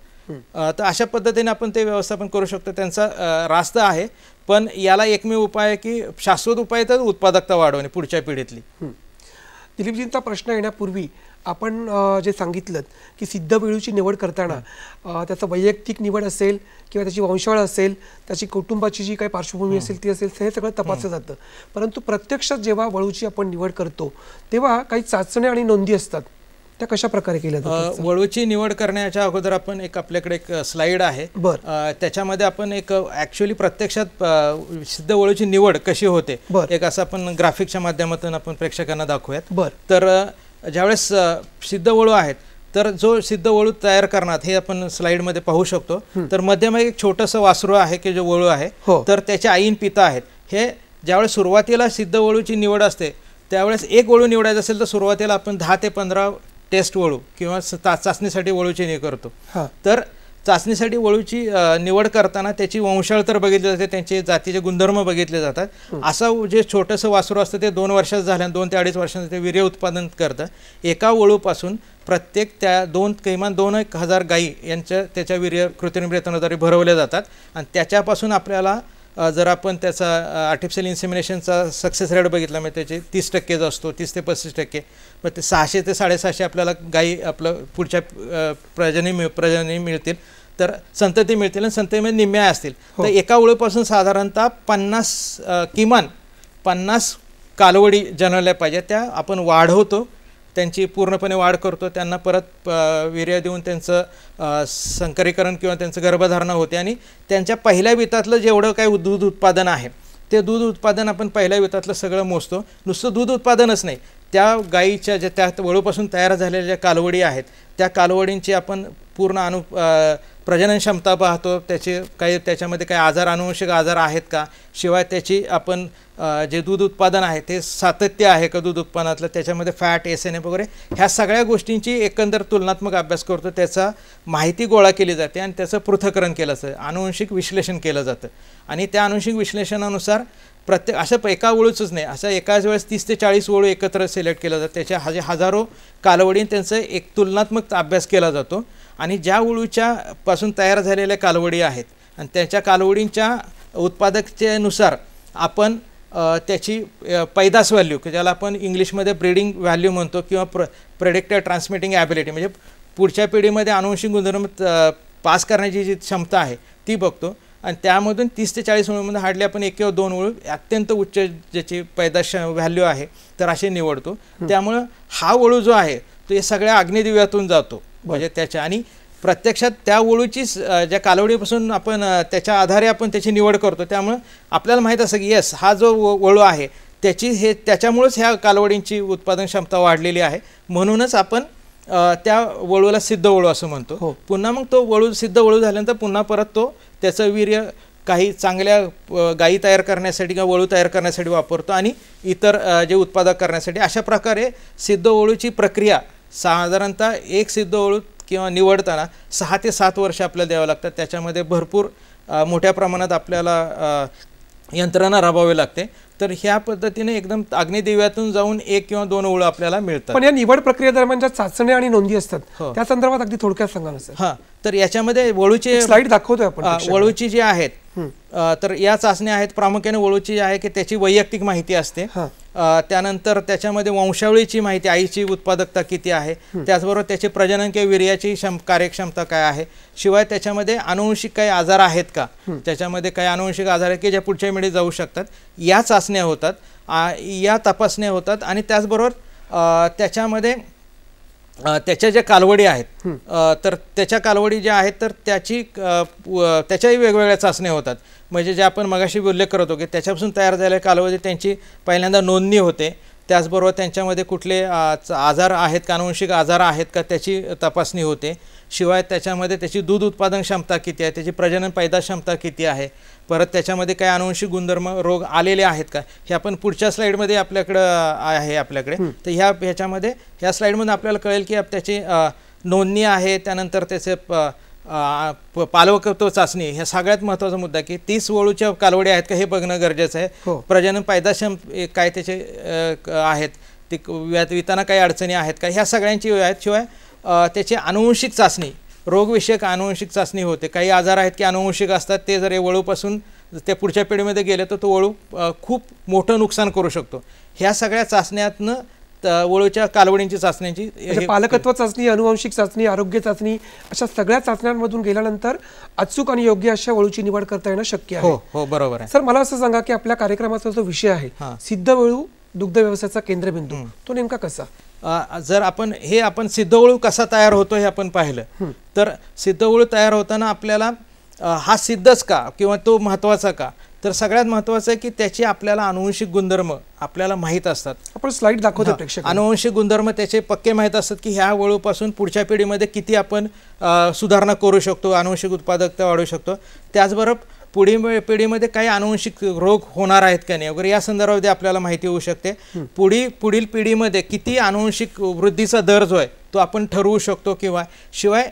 तर अशा पद्धतीने आपण ते व्यवस्थापन करू शकतो. त्यांचा रास्त आहे, पण याला एकमेव उपाय आहे की शाश्वत उपाय तर उत्पादकता वाढवणे पुढच्या पिढीतली. दिलीपजींचा प्रश्न येण्यापूर्वी आपण जे सांगितलं की सिद्ध वेळूची निवड करताना त्याचं वैयक्तिक निवड असेल किंवा त्याची वंशावळ असेल, त्याची कुटुंबाची जी काही पार्श्वभूमी असेल ती असेल, हे सगळं तपासलं जातं. परंतु प्रत्यक्षात जेव्हा वळूची आपण निवड करतो तेव्हा काही चाचण्या आणि नोंदी असतात, त्या कशा प्रकारे केल्या जातात? वळूची निवड करण्याच्या अगोदर आपण आपल्याकडे एक स्लाइड आहे, त्याच्यामध्ये आपण एक ॲक्च्युअली प्रत्यक्षात सिद्ध वळूची निवड कशी होते एक असं आपण ग्राफिकच्या माध्यमातून आपण प्रेक्षकांना दाखवूयात. तर ज्यावेळेस सिद्ध वळू आहेत तर जो सिद्ध वळू तयार करणार हे आपण स्लाइडमध्ये पाहू शकतो. तर मध्यभागी एक छोटंसं वासरू आहे की जो वळू आहे, तर त्याचे आईन पिता आहेत. हे ज्यावेळेस सुरुवातीला सिद्ध वळूची निवड असते त्यावेळेस एक वळू निवडायचं असेल तर सुरुवातीला आपण 10 ते 15 टेस्ट वळू किंवा चाचणीसाठी वळूची निवड करतो. तर चाचणीसाठी वळूची निवड करताना त्याची वंशावळ तर बघितली जाते, त्यांचे जातीचे गुणधर्म बघितले जातात. असं जे छोटंसं वासरू असतं ते 2 वर्षाचं झाल्यानं 2 ते 2.5 वर्षांचं ते वीर्य उत्पादन करतं. एका वळूपासून प्रत्येक त्या किमान 2,000 गायी यांच्या त्याच्या वीर्य कृत्रिम रेतनाद्वारे भरवल्या जातात आणि त्याच्यापासून आपल्याला जर आपण त्याचा आर्टिफिशियल इन्सेमिनेशनचा सक्सेस रेट बघितला म्हणजे त्याचे 30% असतो, 30 ते 35%. मग ते 600 ते 750 आपल्याला गायी आपलं पुढच्या प्रजनी मिळतील, तर संतती मिळतील आणि संततीमध्ये निम्म्या असतील. तर एका वळूपासून साधारणतः 50 किमान 50 कालवडी जन्मल्या पाहिजे. त्या आपण वाढवतो, त्यांची पूर्णपणे वाढ करतो, त्यांना परत वीर्य देऊन त्यांचं संकरीकरण किंवा त्यांचं गर्भधारणा होते आणि त्यांच्या पहिल्या वितातलं जेवढं काही दूध उत्पादन आहे ते दूध उत्पादन आपण पहिल्या वितातलं सगळं मोजतो. नुसतं दूध उत्पादनच नाही, त्या गाईच्या ज्या त्या वळूपासून तयार झालेल्या ज्या कालवडी आहेत त्या कालवडींची आपण पूर्ण प्रजनन क्षमता पाहतो, त्याचे काही त्याच्यामध्ये काही आजार अनुवंशिक आजार आहेत का, शिवाय त्याची आपण जे दूध उत्पादन आहे ते सातत्य आहे का दूध उत्पादनातलं, त्याच्यामध्ये फॅट SNF वगैरे ह्या सगळ्या गोष्टींची एकंदर तुलनात्मक अभ्यास करतो. त्याचा माहिती गोळा केली जाते आणि त्याचं पृथक्करण केलं जातं, अनुवंशिक विश्लेषण केलं जातं आणि त्या अनुवंशिक विश्लेषणानुसार असं एका वळूचंच नाही, असं एकाच वेळेस 30 ते 40 वळू एकत्र सिलेक्ट केलं जातं. त्याच्या हजारो कालवडी त्यांचा एक तुलनात्मक अभ्यास केला जातो आणि ज्या वळूच्या पासून तयार झालेल्या कालवडी आहेत आणि त्याच्या कालवडींच्या उत्पादकतेनुसार आपण त्याची पैदास व्हॅल्यू, ज्याला आपण इंग्लिशमध्ये ब्रीडिंग व्हॅल्यू म्हणतो, किंवा प्रेडिक्टेड ट्रान्समिटिंग ॲबिलिटी, म्हणजे पुढच्या पिढीमध्ये अनुवंशिक गुणधर्म पास करण्याची जी क्षमता आहे ती बघतो आणि त्यामधून 30 ते 40 वळूमध्ये हार्डली आपण 1 किंवा 2 वळू अत्यंत उच्च ज्याची पैदाश व्हॅल्यू आहे तर असे निवडतो. त्यामुळं हा वळू जो आहे तो हे सगळ्या अग्निदिव्यातून जातो, म्हणजे त्याच्या आणि प्रत्यक्षात त्या वळूचीच ज्या कालवडीपासून आपण त्याच्या आधारे आपण त्याची निवड करतो. त्यामुळं आपल्याला माहीत असं की येस हा जो वळू आहे त्याच्यामुळेच ह्या कालवडींची उत्पादन क्षमता वाढलेली आहे, म्हणूनच आपण त्या वळूला सिद्ध वळू असं म्हणतो. पुन्हा मग तो वळू सिद्ध वळू झाल्यानंतर पुन्हा परत तो त्याचं वीर्य काही चांगल्या गायी तयार करण्यासाठी किंवा वळू तयार करण्यासाठी वापरतो आणि इतर जे उत्पादक करण्यासाठी. अशा प्रकारे सिद्ध वळूची प्रक्रिया साधारणतः एक सिद्ध वळू किंवा निवडताना 6 ते 7 वर्ष आपल्याला द्यावं लागतात. त्याच्यामध्ये भरपूर मोठ्या प्रमाणात आपल्याला यंत्रणा राबवावी लागते. तर ह्या पद्धतीने एकदम अग्निदिव्यातून जाऊन 1 किंवा 2 वळू आपल्याला मिळतात. पण या निवड प्रक्रियेदरम्यान ज्या चाचण्या आणि नोंदी असतात त्या संदर्भात अगदी थोडक्यात सांगा ना सर. हां, तर याच्यामध्ये वळूचे स्लाइड दाखवतोय आपण. वळूची जी आहेत तर या चाचण्या आहेत प्रामुख्याने वळूची जी आहे की त्याची वैयक्तिक माहिती असते, त्यानंतर त्याच्यामध्ये वंशावळीची माहिती, आईची उत्पादकता किती आहे, त्याचबरोबर त्याची प्रजनन किंवा वीर्याची कार्यक्षमता काय आहे, शिवाय त्याच्यामध्ये अनुवंशिक काही आजार आहेत का, त्याच्यामध्ये काही अनुवंशिक आजार आहेत की ज्या पुढच्या पिढीत जाऊ शकतात, या चाचण्या होतात, या तपासण्या होतात. आणि त्याचबरोबर त्याच्यामध्ये त्याच्या ज्या कालवडी आहेत तर त्याच्या कालवडी ज्या आहेत तर त्याच्याही वेगवेगळ्या चाचण्या होतात. म्हणजे जे आपण मगाशी उल्लेख करत होतो की त्याच्यापासून तयार झालेल्या कालवडी त्यांची पहिल्यांदा नोंदणी होते, त्याचबरोबर त्यांच्यामध्ये कुठले आजार आहेत का, अनुवंशिक आजार आहेत का त्याची तपासणी होते, शिवाय त्याच्यामध्ये त्याची दूध उत्पादन क्षमता किती आहे, त्याची प्रजनन पैदास क्षमता किती आहे, परत त्याच्यामध्ये काही अनुवंशिक गुणधर्म रोग आलेले आहेत का, हे आपण पुढच्या स्लाईडमध्ये आपल्याकडं आहे आपल्याकडे. तर ह्याच्यामध्ये ह्या स्लाईडमध्ये आपल्याला कळेल की त्याची नोंदणी आहे, त्यानंतर त्याचे पालकत्व चाचणी, ह्या सगळ्यात महत्त्वाचा मुद्दा की 30 वळूच्या कालवडी आहेत का हे बघणं गरजेचं आहे. प्रजनन पैदाक्षम काय त्याचे आहेत, ते विताना काही अडचणी आहेत का, ह्या सगळ्यांची आहेत. शिवाय त्याची अनुवंशिक चाचणी, रोगविषयक अनुवंशिक चाचणी होते. काही आजार आहेत की अनुवंशिक असतात, ते जर वळूपासून ते पुढच्या पिढीमध्ये गेले तर तो वळू खूप मोठं नुकसान करू शकतो. ह्या सगळ्या चाचण्यातनं वळूच्या कालवडींची चाचण्यांची पालकत्व चाचणी, अनुवंशिक चाचणी, आरोग्य चाचणी, अशा सगळ्या चाचण्यांमधून गेल्यानंतर अचूक आणि योग्य अशा वळूची निवड करता येणं शक्य आहे. हो, बरोबर आहे सर. मला असं सांगा की आपल्या कार्यक्रमाचा जो विषय आहे सिद्ध वळू दुग्ध व्यवसायाचा केंद्रबिंदू, तो नेमका कसा? जर आपण सिद्ध वळू कसा तयार होतो हे आपण पाहिलं तर सिद्ध वळू तयार होताना आपल्याला हा सिद्धच का किंवा तो महत्त्वाचा का, तर सगळ्यात महत्त्वाचं आहे की त्याची आपल्याला अनुवंशिक गुणधर्म आपल्याला माहीत असतात. आपण स्लाइड दाखवतो प्रेक्षक. अनुवंशिक गुणधर्म त्याचे पक्के माहीत असतात की ह्या वळूपासून पुढच्या पिढीमध्ये किती आपण सुधारणा करू शकतो, अनुवंशिक उत्पादकता वाढवू शकतो. त्याचबरोबर पुढील पिढीमध्ये काही अनुवंशिक रोग होणार आहेत का नाही वगैरे या संदर्भामध्ये आपल्याला माहिती होऊ शकते. पुढील पिढीमध्ये किती अनुवंशिक वृद्धीचा दर जो आहे तो आपण ठरवू शकतो. किंवा शिवाय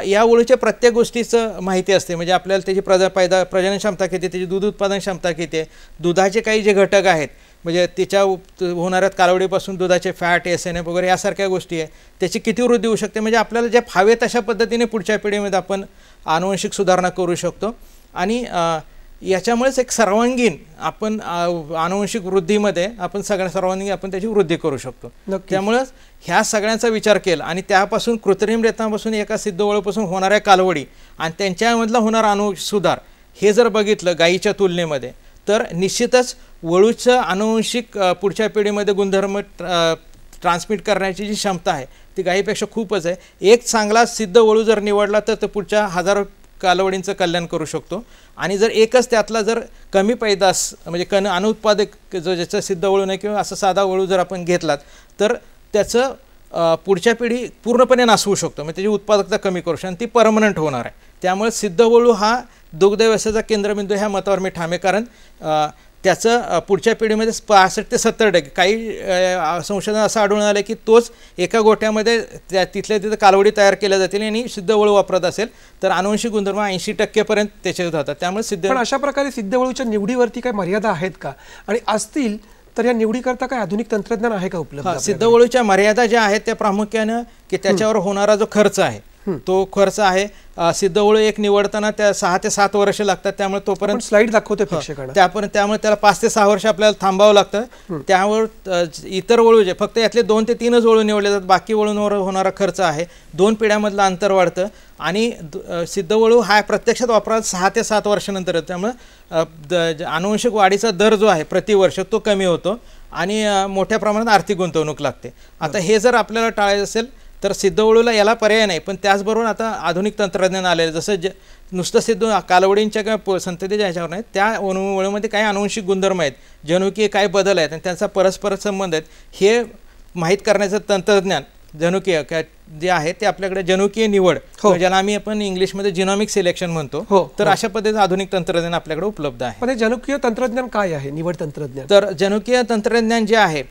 या वळूच्या प्रत्येक गोष्टीचं माहिती असते, म्हणजे आपल्याला त्याची प्रजनन क्षमता किती, त्याची दूध उत्पादन क्षमता किती आहे, दुधाचे काही जे घटक आहेत म्हणजे त्याच्या होणाऱ्या कालवडीपासून दुधाचे फॅट, SNF वगैरे यासारख्या गोष्टी आहे, त्याची किती वृद्धी होऊ शकते. म्हणजे आपल्याला ज्या हवे तशा पद्धतीने पुढच्या पिढीमध्ये आपण अनुवंशिक सुधारणा करू शकतो. आणि याच्यामुळेच एक सर्वांगीण आपण अनुवंशिक वृद्धीमध्ये आपण सर्वांगीण आपण त्याची वृद्धी करू शकतो. त्यामुळेच ह्या सगळ्यांचा विचार केला आणि त्यापासून कृत्रिमरित्यापासून एका सिद्ध वळूपासून होणाऱ्या कालवडी आणि त्यांच्यामधला होणारा सुधार हे जर बघितलं गायीच्या तुलनेमध्ये तर निश्चितच वळूचं अनुवंशिक पुढच्या पिढीमध्ये गुणधर्म ट्रान्समिट करण्याची जी क्षमता आहे ती गायीपेक्षा खूपच आहे. एक चांगला सिद्ध वळू जर निवडला तर तो पुढच्या हजारो कालवडींचं कल्याण करू शकतो. आणि जर एकच त्यातला जर कमी पैदास म्हणजे अनुत्पादक जो ज्याचं सिद्ध वळू नाही किंवा असं साधा वळू जर आपण घेतलात तर त्याचं पुढच्या पिढी पूर्णपणे नासवू शकतो, म्हणजे त्याची उत्पादकता कमी करू शकतो आणि ती परमनंट होणार आहे. त्यामुळे सिद्ध वळू हा दुग्ध व्यवसायाचा केंद्रबिंदू ह्या मतावर मी ठामे, कारण त्याचं पुढच्या पिढीमध्ये 65 ते 70% काही संशोधन असं आढळून आलं की तोच एका गोठ्यामध्ये तिथल्या तिथं कालवडी तयार केल्या जातील आणि सिद्ध वळू वापरत असेल तर आनुवंशिक गुणधर्म 80% पर्यंत त्याचे जातात. त्यामुळे सिद्ध पण अशा प्रकारे सिद्ध वळूच्या निवडीवरती काही मर्यादा आहेत का, आणि असतील तर या निवडीकरता काय आधुनिक तंत्रज्ञान आहे का उपलब्ध? सिद्ध वळूच्या मर्यादा ज्या आहेत त्या प्रामुख्यानं की त्याच्यावर होणारा जो खर्च आहे तो खर्च आहे. सिद्ध वळू एक निवडताना त्या 6 ते 7 वर्ष लागतात, त्यामुळे तोपर्यंत स्लाइड दाखवते प्रेक्षकांना, त्यामुळे त्याला 5 ते 6 वर्ष आपल्याला थांबावं लागतं. त्यावर इतर वळू जे फक्त यातले 2 ते 3च वळू निवडले जातात, बाकी वळूंवर होणारा खर्च आहे. 2 पिढ्यामधलं अंतर वाढतं आणि सिद्ध वळू हा प्रत्यक्षात वापरात 6 ते 7 वर्षानंतर, त्यामुळे आनुवंशिक वाढीचा दर जो आहे प्रतिवर्ष तो कमी होतो आणि मोठ्या प्रमाणात आर्थिक गुंतवणूक लागते. आता हे जर आपल्याला टाळायचं असेल तर सिद्ध वळूला याला पर्याय नाही, पण त्याचबरोबर आता आधुनिक तंत्रज्ञान आलेलं, जसं नुसतं सिद्ध कालवडींच्या किंवा संततीच्या ह्याच्यावर नाही, त्या वळूमध्ये काही आनुवंशिक गुणधर्म आहेत, जनुकीय काही बदल आहेत आणि त्यांचा परस्पर संबंध आहेत, हे माहीत करण्याचं तंत्रज्ञान जनुकीय जे आहे ते आपल्याकडे जनुकीय निवड, ज्याला आम्ही आपण इंग्लिशमध्ये जिनॉमिक सिलेक्शन म्हणतो, तर अशा पद्धतीचं आधुनिक तंत्रज्ञान आपल्याकडे उपलब्ध आहे. पण हे जनुकीय तंत्रज्ञान काय आहे, निवड तंत्रज्ञान? तर जनुकीय तंत्रज्ञान जे आहे,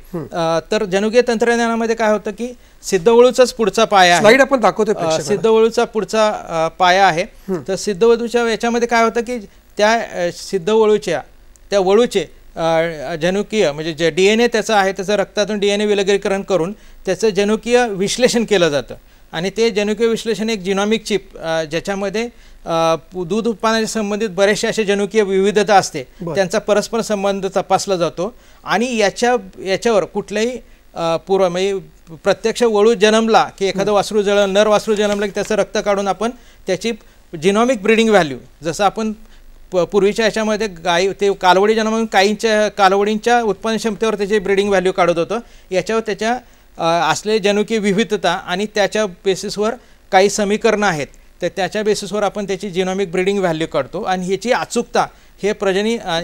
तर जनुकीय तंत्रज्ञानामध्ये काय होतं की सिद्ध वळूचाच पुढचा पाया आहे, आपण दाखवतो सिद्ध वळूचा पुढचा पाया आहे. तर सिद्ध वळूच्या याच्यामध्ये काय होतं की त्या सिद्ध वळूच्या त्या वळूचे जनुकीय म्हणजे जे DNA त्याचं आहे त्याचं रक्तातून DNA विलगीकरण करून त्याचं जनुकीय विश्लेषण केलं जातं आणि ते जनुकीय विश्लेषण एक जिनॉमिक चिप ज्याच्यामध्ये दूध उत्पादनाशी संबंधित बरेचसे असे जनुकीय विविधता असते त्यांचा परस्पर संबंध तपासला जातो आणि याच्यावर कुठल्याही म्हणजे प्रत्यक्ष वळू जन्मला की एखादं वासरू नर वासरू जन्मला की त्याचं रक्त काढून आपण त्याची जिनॉमिक ब्रीडिंग व्हॅल्यू, जसं आपण पूर्वीच्या याच्यामध्ये गाई ते कालवडी जन्मातून कालवडींच्या उत्पादन क्षमतेवर त्याची ब्रीडिंग व्हॅल्यू काढत होतं, याच्यावर त्याच्या असलेली जनुकीय विविधता आणि त्याच्या बेसिसवर काही समीकरणं आहेत, तर त्याच्या बेसिसवर आपण त्याची जिनॉमिक ब्रीडिंग व्हॅल्यू काढतो आणि ह्याची अचूकता हे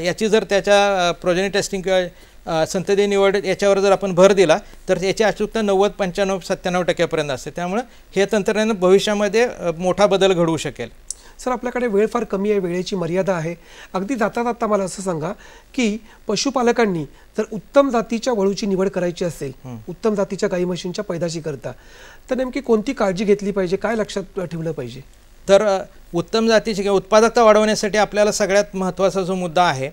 याची जर त्याच्या प्रोजेनी टेस्टिंग किंवा संतती निवड याच्यावर जर आपण भर दिला तर याची अचूकता 90, 95, 97% असते. त्यामुळे हे तंत्रज्ञान भविष्यामध्ये मोठा बदल घडवू शकेल. सर, आपल्याकडे वेळ फार कमी आहे, वेळेची मर्यादा आहे. अगदी जाता मला असं सांगा की पशुपालकांनी जर उत्तम जातीच्या वळूची निवड करायची असेल, उत्तम जातीच्या गाई म्हशींच्या पैदाशी करता, तर नेमकी कोणती काळजी घेतली पाहिजे, काय लक्षात ठेवलं पाहिजे? तर उत्तम जातीची किंवा उत्पादकता वाढवण्यासाठी आपल्याला सगळ्यात महत्त्वाचा जो मुद्दा आहे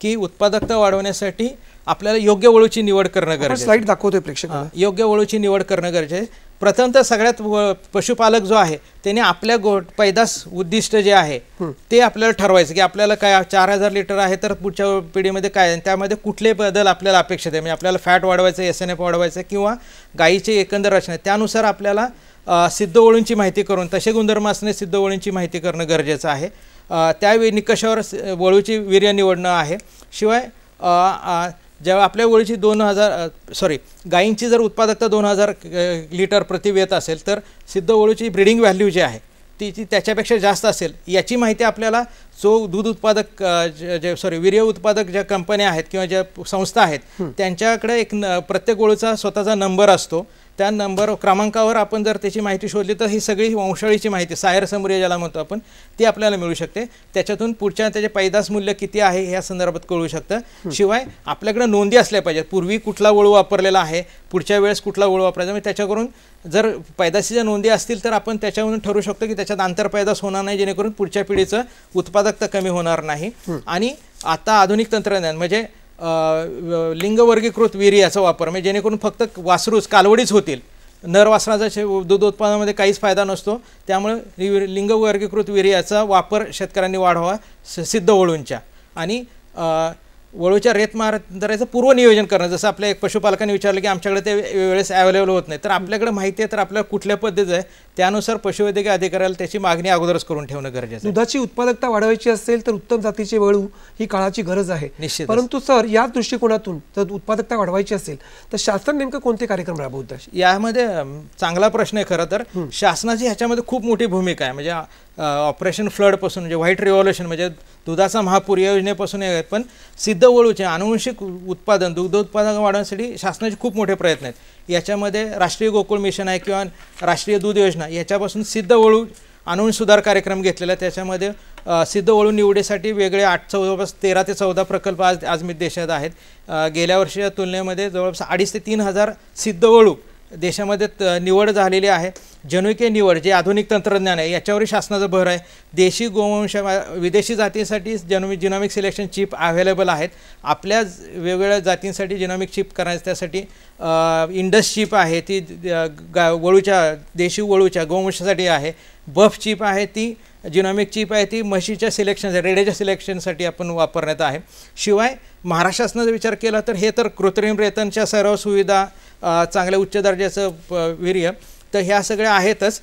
की उत्पादकता वाढवण्यासाठी आपल्याला योग्य वळूची निवड करणं गरजेचं आहे. स्लाइड दाखवतोय प्रेक्षकांना. आहे योग्य वळूची निवड करणं गरजेचं आहे. प्रथमतः सगळ्यात पशुपालक जो आहे त्याने आपल्या पैदास उद्दिष्ट जे आहे ते आपल्याला ठरवायचं की आपल्याला काय 4000 लिटर आहे तर पुढच्या पिढीमध्ये काय, त्यामध्ये कुठले बदल आपल्याला अपेक्षित आहे, म्हणजे आपल्याला फॅट वाढवायचं, SNF वाढवायचं किंवा गाईची एकंदर रचना, त्यानुसार आपल्याला सिद्ध वळूंची माहिती करून तसे गुणधर्म असणे सिद्ध वळूंची माहिती करणं गरजेचं आहे. त्यावेळी निकषावर वळूची वीर्य निवडणं आहे. शिवाय जेव्हा आपल्या वळूची गायींची जर उत्पादकता 2000 लिटर प्रतिवेत असेल तर सिद्ध वळूची ब्रीडिंग व्हॅल्यू जी आहे ती त्याच्यापेक्षा जास्त असेल याची माहिती आपल्याला जो दूध उत्पादक वीर्य उत्पादक ज्या कंपन्या आहेत किंवा ज्या संस्था आहेत त्यांच्याकडे एक प्रत्येक वळूचा स्वतःचा नंबर असतो. त्या नंबर क्रमांकावर आपण जर त्याची माहिती शोधली तर ही सगळी वंशाळीची माहिती सायर समृद्धी ज्याला म्हणतो आपण ती आपल्याला मिळू शकते. त्याच्यातून पुढच्या त्याचे पैदास मूल्य किती आहे ह्या संदर्भात कळू शकतं. शिवाय आपल्याकडे नोंदी असल्या पाहिजेत, पूर्वी कुठला वळू वापरलेला आहे, पुढच्या वेळेस कुठला वळू वापरायचा, म्हणजे त्याच्याकडून जर पैदाशीच्या नोंदी असतील तर आपण त्याच्यावरून ठरवू शकतो की त्याच्यात आंतरपैदास होणार नाही, जेणेकरून पुढच्या पिढीचं उत्पादकता कमी होणार नाही. आणि आता आधुनिक तंत्रज्ञान म्हणजे लिंगवर्गीकृत वीर्याचा वापर, म्हणजे जेणेकरून फक्त वासरूच कालवडीच होतील, नर वासराचा दूध उत्पादनामध्ये काहीच फायदा नसतो. त्यामुळे लिंगवर्गीकृत वीर्याचा वापर शेतकऱ्यांनी वाढवावा सिद्ध वळूंच्या. आणि वळूच्या रेत दराचं पूर्व नियोजन करणं, जसं आपल्या एक पशुपालकांनी विचारलं की आमच्याकडे ते वेळेस अवेलेबल होत नाही, तर आपल्याकडे माहिती आहे तर आपल्याला कुठल्या पद्धतीचं आहे त्यानुसार पशुवैद्यकीय अधिकाऱ्याला त्याची मागणी अगोदरच करून ठेवणं गरजेचं आहे. दुधाची उत्पादकता वाढवायची असेल तर उत्तम जातीचे वळू ही काळाची गरज आहे निश्चित. परंतु सर, या दृष्टिकोनातून जर उत्पादकता वाढवायची असेल तर शासन नेमकं कोणते कार्यक्रम राबवतं? यामध्ये चांगला प्रश्न आहे. खरं तर शासनाची ह्याच्यामध्ये खूप मोठी भूमिका आहे. म्हणजे ऑपरेशन फ्लडपासून म्हणजे व्हाईट रिव्हॉल्युशन म्हणजे दुधाचा महापूर या योजनेपासून आहेत, पण सिद्ध वळूचे आनुवंशिक उत्पादन दुग्ध उत्पादन वाढवण्यासाठी शासनाचे खूप मोठे प्रयत्न आहेत. याच्यामध्ये राष्ट्रीय गोकुळ मिशन आहे किंवा राष्ट्रीय दूध योजना याच्यापासून सिद्ध वळू अनुवंशिक सुधार कार्यक्रम घेतलेला आहे. त्याच्यामध्ये सिद्ध वळू निवडीसाठी वेगळे 13 ते 14 प्रकल्प आज मी देशात आहेत. गेल्या वर्षीच्या तुलनेमध्ये जवळपास 2,500 ते 3,000 सिद्ध वळू देशामध्ये निवड झालेली आहे. जनुकीय निवड जे आधुनिक तंत्रज्ञान आहे याच्यावरही शासनाचा भर आहे. देशी गोवंश विदेशी जातींसाठी जिनॉमिक सिलेक्शन चिप अवेलेबल आहेत. आपल्या वेगवेगळ्या जातींसाठी जिनॉमिक चिप करायचं त्यासाठी इंडस चिप आहे ती वळूच्या देशी वळूच्या गोवंशासाठी आहे. बफ चिप आहे ती जिनॉमिक चिप आहे ती म्हशीच्या सिलेक्शन रेड्याच्या सिलेक्शनसाठी आपण वापरण्यात आहे. शिवाय महाराष्ट्र शासनाचा विचार केला तर हे तर कृत्रिम रेतनच्या सर्व सुविधा चांगल्या उच्च दर्जाचं वीर्य तर ह्या सगळ्या आहेतच.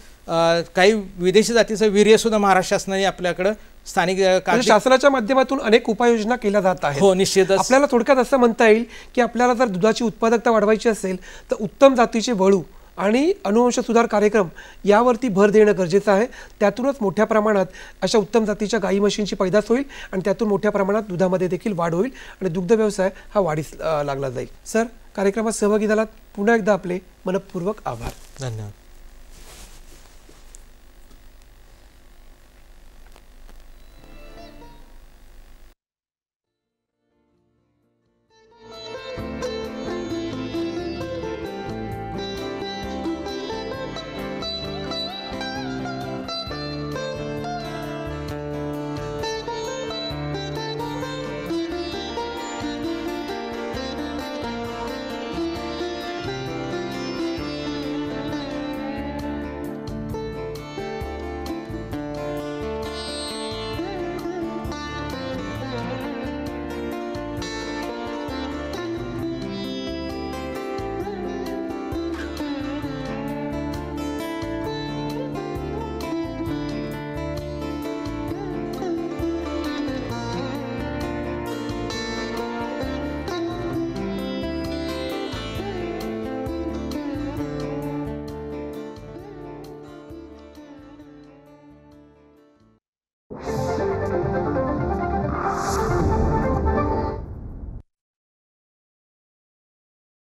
काही विदेशी जातीचं वीर्यसुद्धा महाराष्ट्र शासनाने आपल्याकडं स्थानिक शासनाच्या माध्यमातून अनेक उपाययोजना केल्या जात आहेत. हो निश्चितच. आपल्याला थोडक्यात असं म्हणता येईल की आपल्याला जर दुधाची उत्पादकता वाढवायची असेल तर उत्तम जातीचे वळू आणि अनुवंश सुधार कार्यक्रम यावरती भर देणं गरजेचं आहे. त्यातूनच मोठ्या प्रमाणात अशा उत्तम जातीच्या गाई म्हशींची पैदास होईल आणि त्यातून मोठ्या प्रमाणात दुधामध्ये देखील वाढ होईल आणि दुग्ध व्यवसाय हा वाढीस लागला जाईल. सर कार्यक्रमात सहभागी झालात पुन्हा एकदा आपले मनपूर्वक आभार. धन्यवाद.